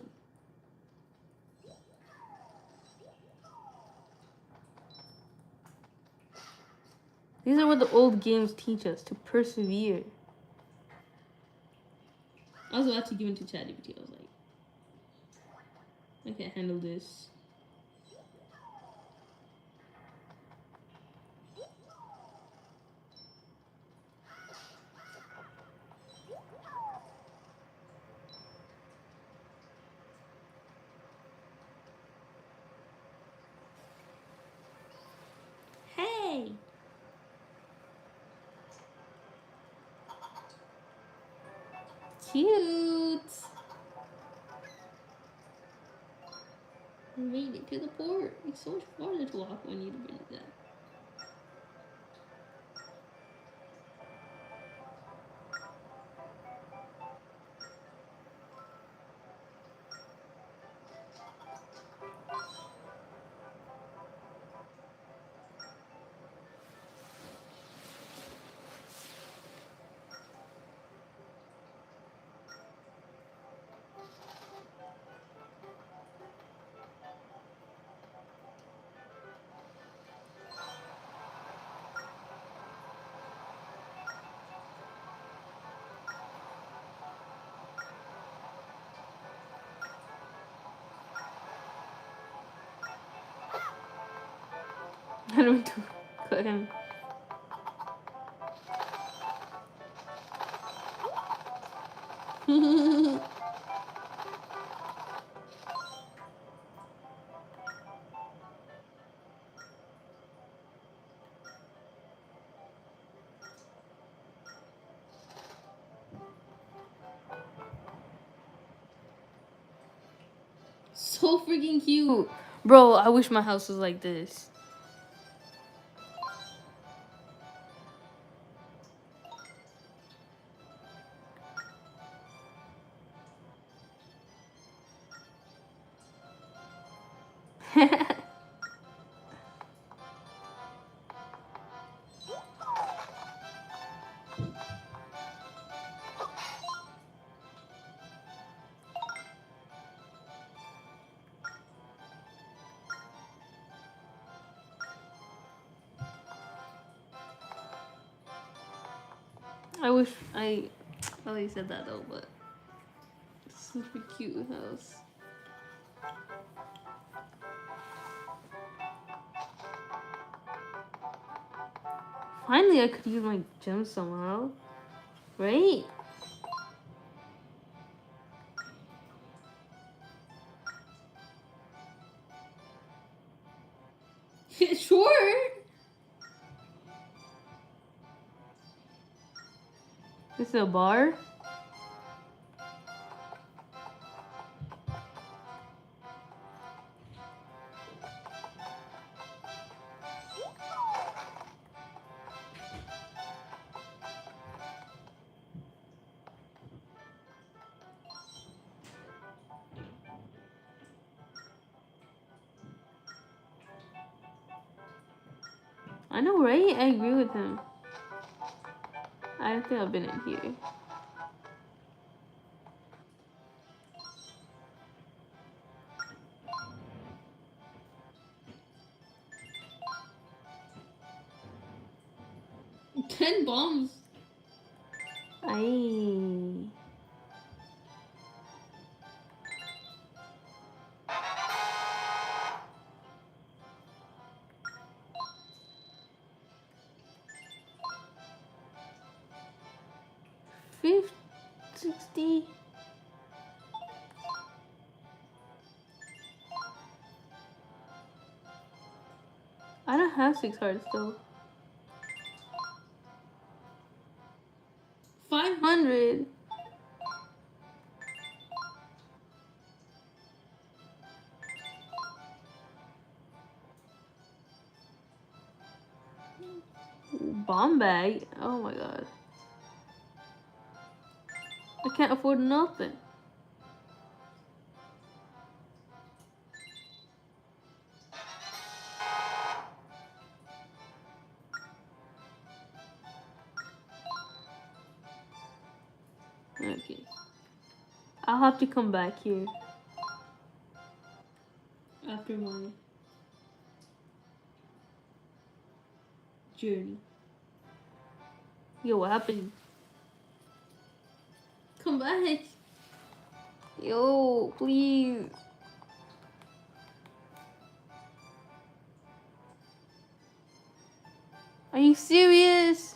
These are what the old games teach us, to persevere. I was about to give it to ChatGPT. I was like, I can't handle this. Hey! Cute! We made it to the port. It's so much farther to walk when you do that. I don't do cut him. So freaking cute. Bro, I wish my house was like this. I wish I already said that though, but super cute house. Finally, I could use my gems somehow, right? Sure. This is a bar. I know, right? I agree with him. I don't think I've been in here. Ten bombs. Aye. Fifth, 60. I don't have 6 hearts though. 500. Bomb bag? Oh my god. I can't afford nothing. Okay. I'll have to come back here after my journey. Yo, what happened? Come back. Yo, please. Are you serious?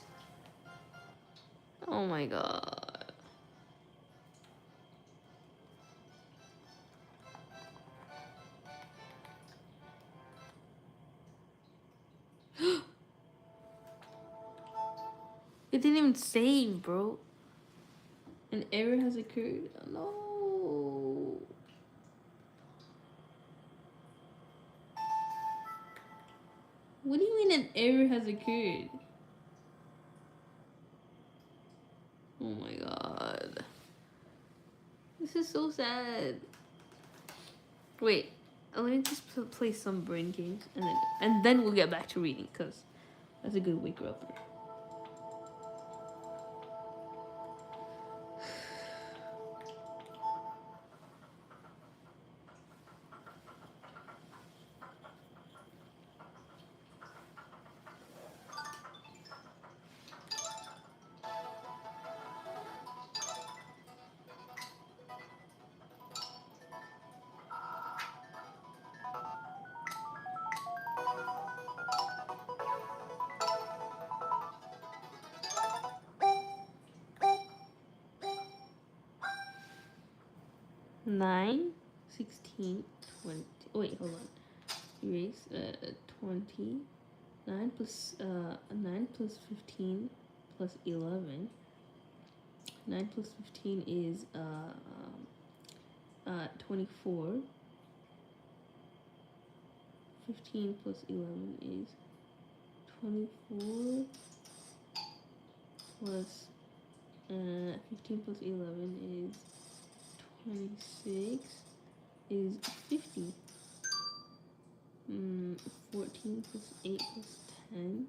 Oh my god. It didn't even save, bro. An error has occurred. No. What do you mean an error has occurred? Oh my god. This is so sad. Wait, let me just play some brain games and then we'll get back to reading because that's a good wake up. 9, 16, 20. Wait, hold on. Erase 20. 9 plus 15 plus 11. 9 plus 15 is 24. 15 plus 11 is 24 plus 15 plus 11 is 26 is 50. 14 plus 8 plus 10,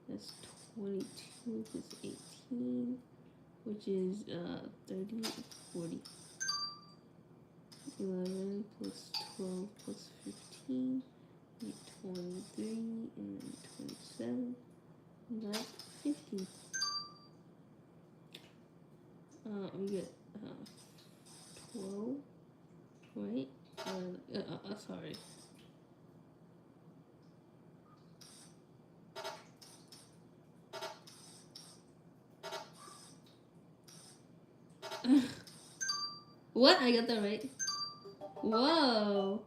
that's 22 plus 18, which is 30, 40. 11 plus 12 plus 15, 23, and then 27, and that's 50. We get 12, right? Sorry. What? I got that right. Whoa.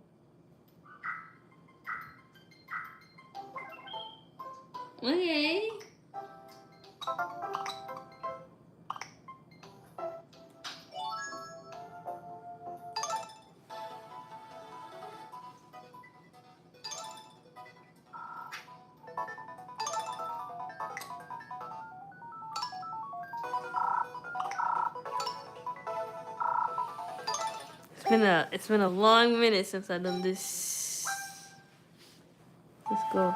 Okay. It's been a long minute since I've done this. Let's go.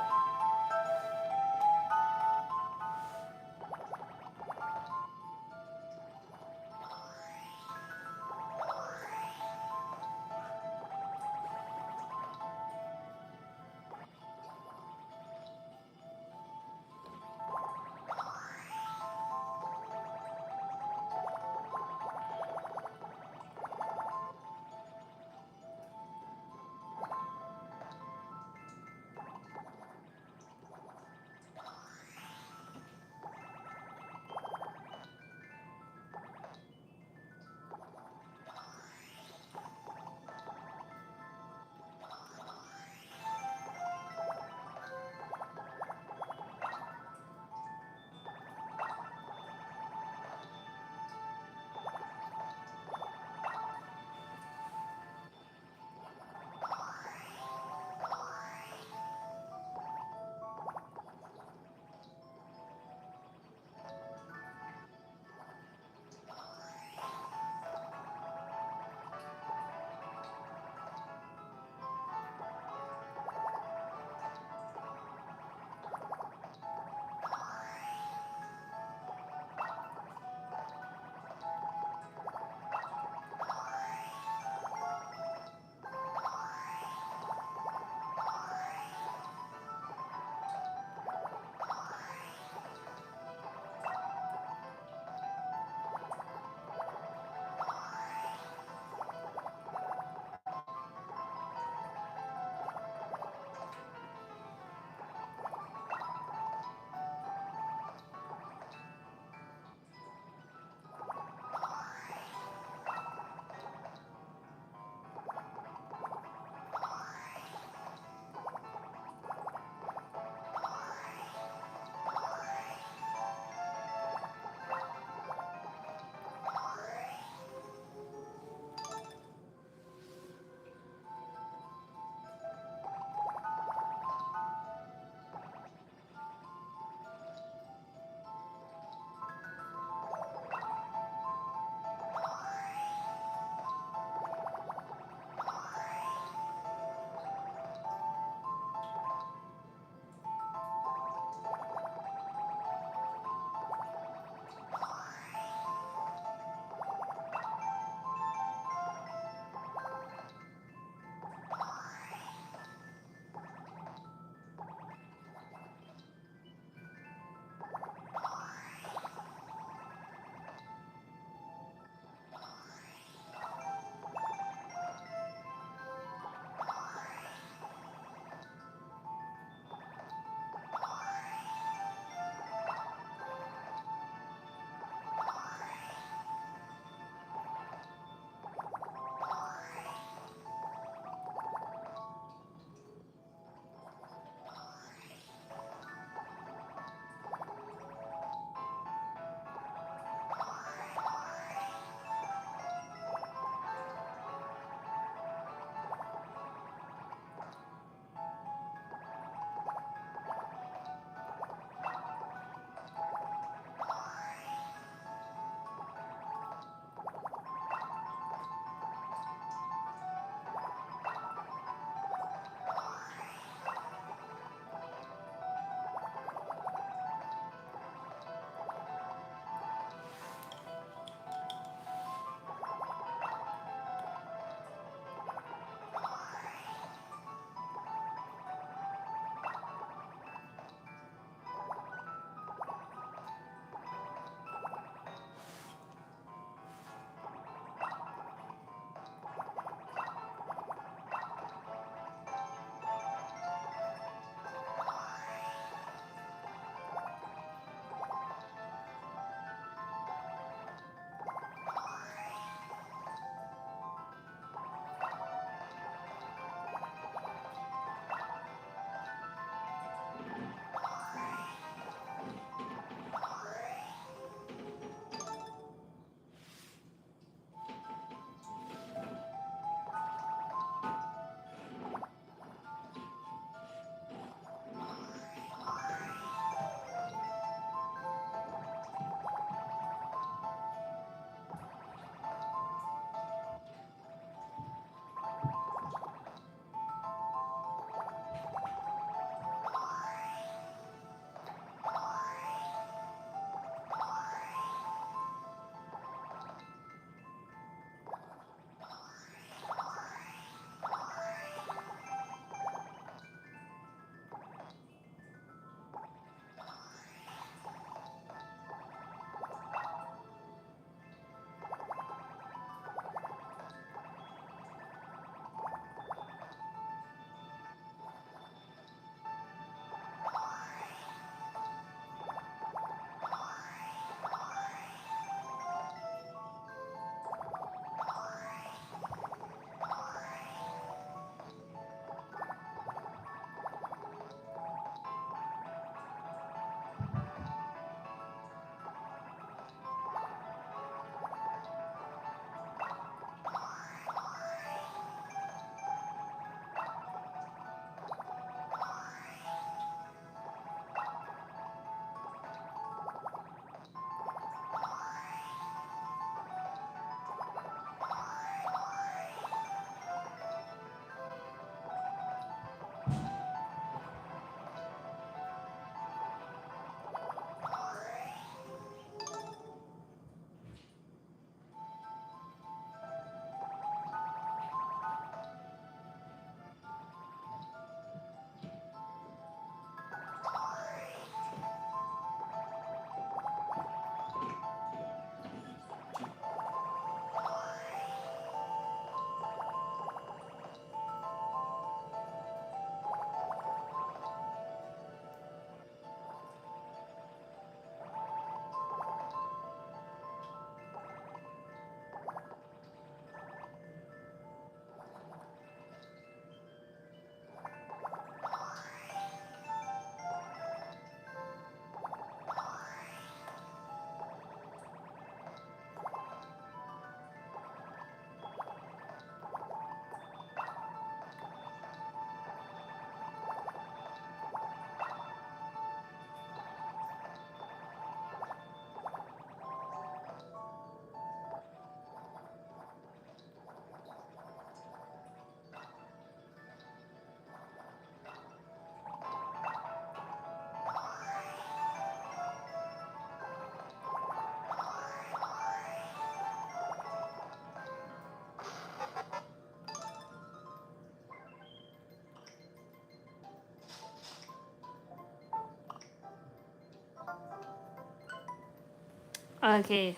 Okay,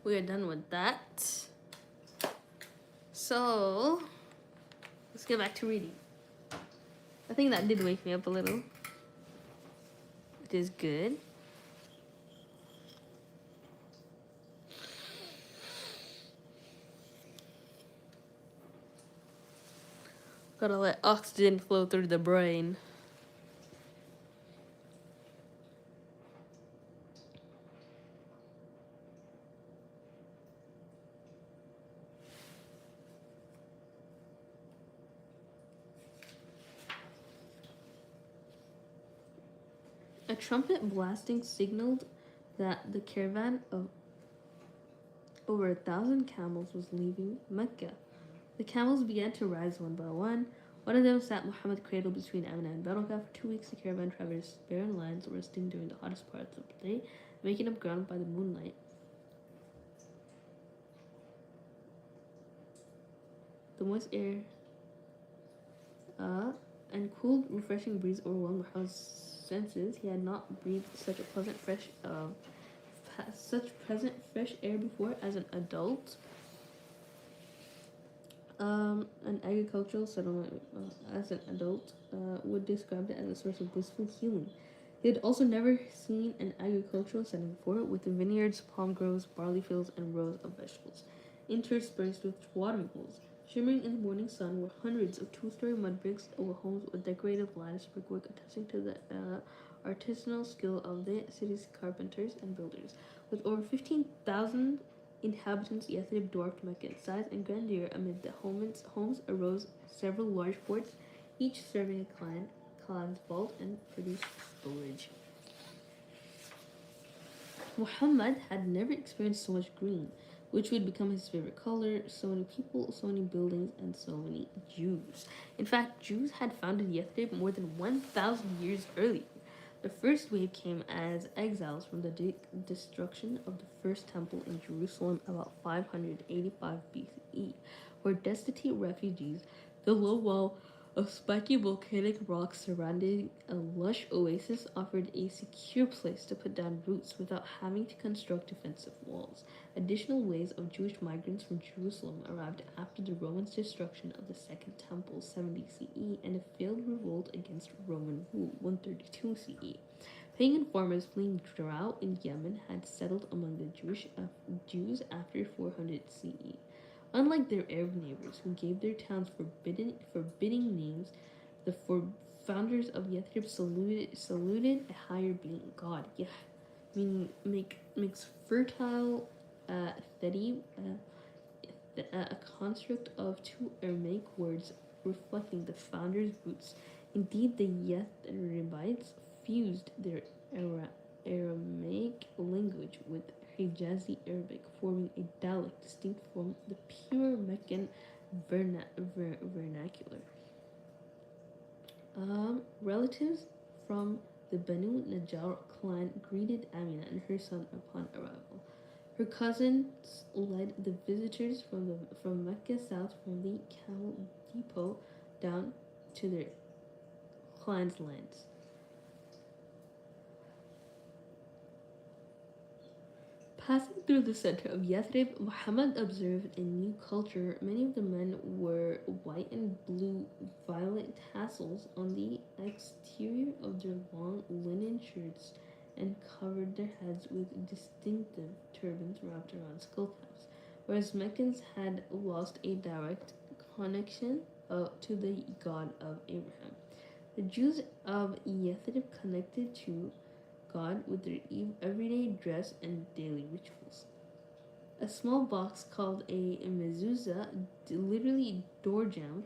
we are done with that. So, let's get back to reading. I think that did wake me up a little. It is good. Gotta let oxygen flow through the brain. A trumpet blasting signaled that the caravan of over 1,000 camels was leaving Mecca. The camels began to rise one by one. One of them sat Muhammad cradled between Amina and Barakah. For 2 weeks, the caravan traversed barren lands, resting during the hottest parts of the day, making up ground by the moonlight. The moist air and cool, refreshing breeze overwhelmed Muhammad's senses. He had not breathed such fresh air before as an adult. An agricultural settlement as an adult would describe it as a source of blissful healing. He had also never seen an agricultural setting before, with vineyards, palm groves, barley fields, and rows of vegetables, interspersed with watering holes. Shimmering in the morning sun were hundreds of two-story mud bricks over homes with decorative lattice brickwork, attesting to the artisanal skill of the city's carpenters and builders. With over 15,000 inhabitants, Yathrib dwarfed Mecca in size and grandeur. Amid the homes arose several large forts, each serving a clan's vault and produced storage. Muhammad had never experienced so much green, which would become his favorite color. So many people, so many buildings, and so many Jews. In fact, Jews had founded Yathrib more than 1,000 years earlier. The first wave came as exiles from the destruction of the first temple in Jerusalem about 585 BCE, where destitute refugees. The low wall of spiky volcanic rocks surrounding a lush oasis offered a secure place to put down roots without having to construct defensive walls. Additional waves of Jewish migrants from Jerusalem arrived after the Romans' destruction of the Second Temple, 70 CE, and a failed revolt against Roman rule, 132 CE. Pagan farmers fleeing drought in Yemen had settled among the Jews after 400 CE. Unlike their Arab neighbors, who gave their towns forbidding names, the founders of Yathrib saluted a higher being, God, Yah, meaning makes fertile, Therib, a construct of two Aramaic words reflecting the founders' roots. Indeed, the Yathribites fused their Aramaic language with Hijazi Arabic, forming a dialect distinct from the pure Meccan vernacular. Relatives from the Banu Najjar clan greeted Amina and her son upon arrival. Her cousins led the visitors from Mecca south from the camel depot down to their clan's lands. Passing through the center of Yathrib, Muhammad observed a new culture. Many of the men wore white and blue violet tassels on the exterior of their long linen shirts and covered their heads with distinctive turbans wrapped around skull caps, whereas Meccans had lost a direct connection to the God of Abraham. The Jews of Yathrib connected to God with their everyday dress and daily rituals. A small box called a mezuzah, literally door jamb,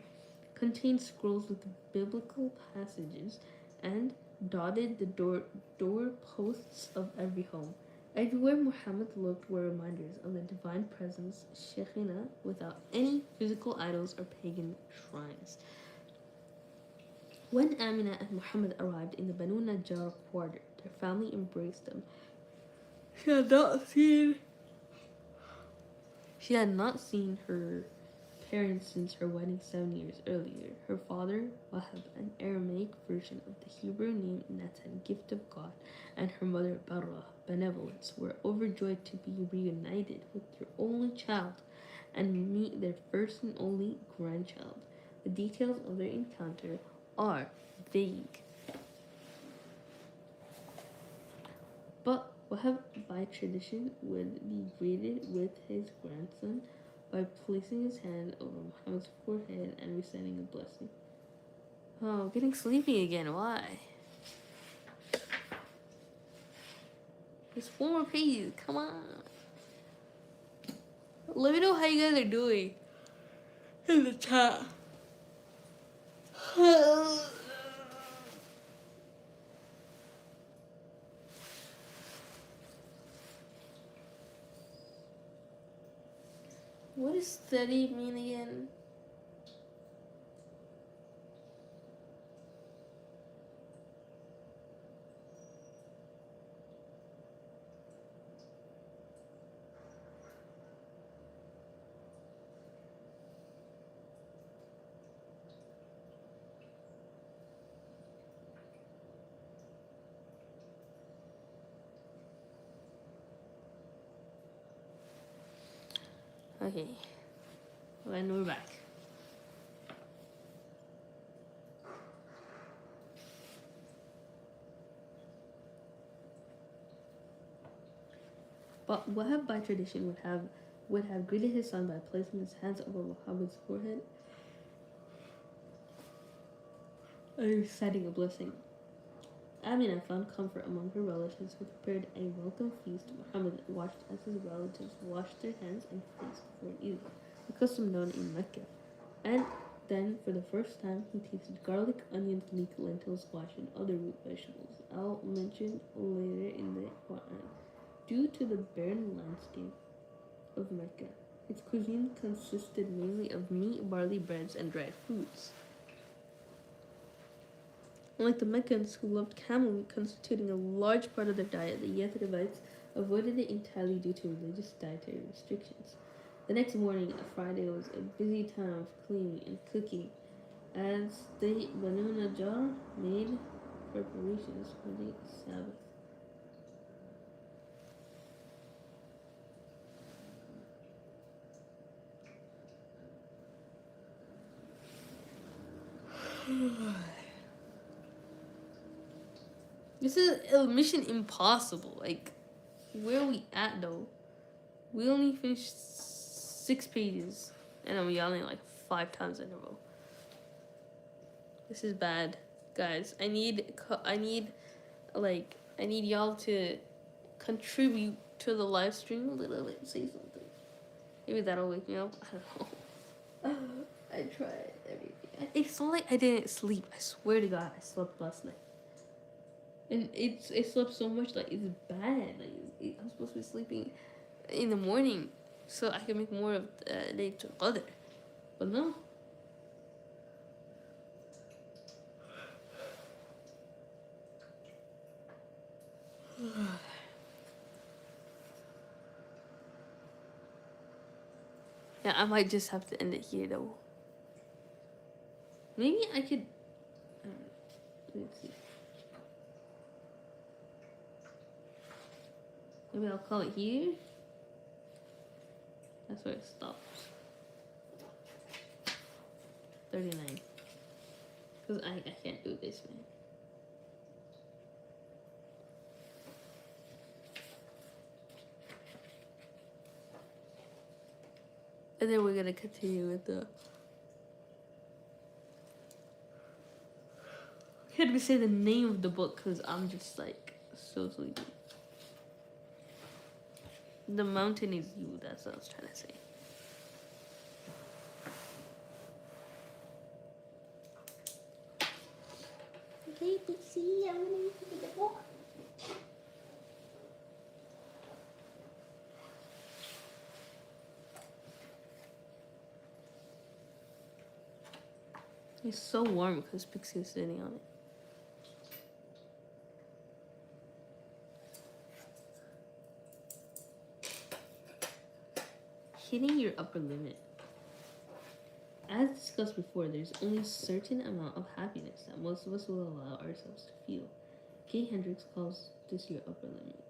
contained scrolls with biblical passages and dotted the doorposts of every home. Everywhere Muhammad looked were reminders of the divine presence, Shekhinah, without any physical idols or pagan shrines. When Amina and Muhammad arrived in the Banu Najjar quarter, their family embraced them. She had not seen her parents since her wedding 7 years earlier. Her father, Wahab, an Aramaic version of the Hebrew name Natan, gift of God, and her mother, Barra, benevolence, were overjoyed to be reunited with their only child and meet their first and only grandchild. The details of their encounter are vague. But Wahab, by tradition, would be greeted with his grandson by placing his hand over Muhammad's forehead and reciting a blessing. Oh, getting sleepy again. Why? There's 4 more pages. Come on. Let me know how you guys are doing in the chat. What does steady mean again? Okay. And we're back. But Wahab by tradition would have greeted his son by placing his hands over Muhammad's forehead and reciting a blessing. Amina found comfort among her relatives who prepared a welcome feast. Muhammad watched as his relatives washed their hands and face before Eid, a custom known in Mecca. And then, for the first time, he tasted garlic, onions, leek, lentils, squash, and other root vegetables, all mentioned later in the Quran. Due to the barren landscape of Mecca, its cuisine consisted mainly of meat, barley, breads, and dried foods. Unlike the Meccans, who loved camel meat constituting a large part of their diet, the Yathribites avoided it entirely due to religious dietary restrictions. The next morning, Friday, was a busy time of cleaning and cooking, as the Banu Najjar made preparations for the Sabbath. This is a mission impossible. Like, where are we at though? We only finished 6 pages, and I'm yelling like 5 times in a row. This is bad, guys. I need y'all to contribute to the live stream a little bit. Say something. Maybe that'll wake me up. I don't know. I tried everything. It's not like I didn't sleep. I swear to God, I slept last night. And it slept so much, like, it's bad. Like, I'm supposed to be sleeping in the morning so I can make more of the day to other. But no. Yeah, I might just have to end it here though. Maybe I could. Let's see. Maybe I'll call it here. That's where it stops. 39. Because I can't do this, man. And then we're gonna continue with the. I can't even say the name of the book because I'm just like so sleepy. The mountain is you, that's what I was trying to say. Okay, Pixie, I'm gonna take a walk. It's so warm because Pixie is sitting on it. Hitting your upper limit. As discussed before, there's only a certain amount of happiness that most of us will allow ourselves to feel. Kay Hendricks calls this your upper limit.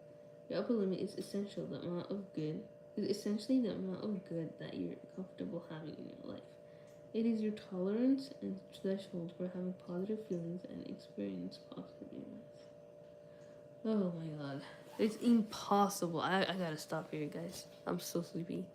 Your upper limit is essentially the amount of good that you're comfortable having in your life. It is your tolerance and threshold for having positive feelings and experience positive emotions. Oh my god. It's impossible. I gotta stop here, guys. I'm so sleepy.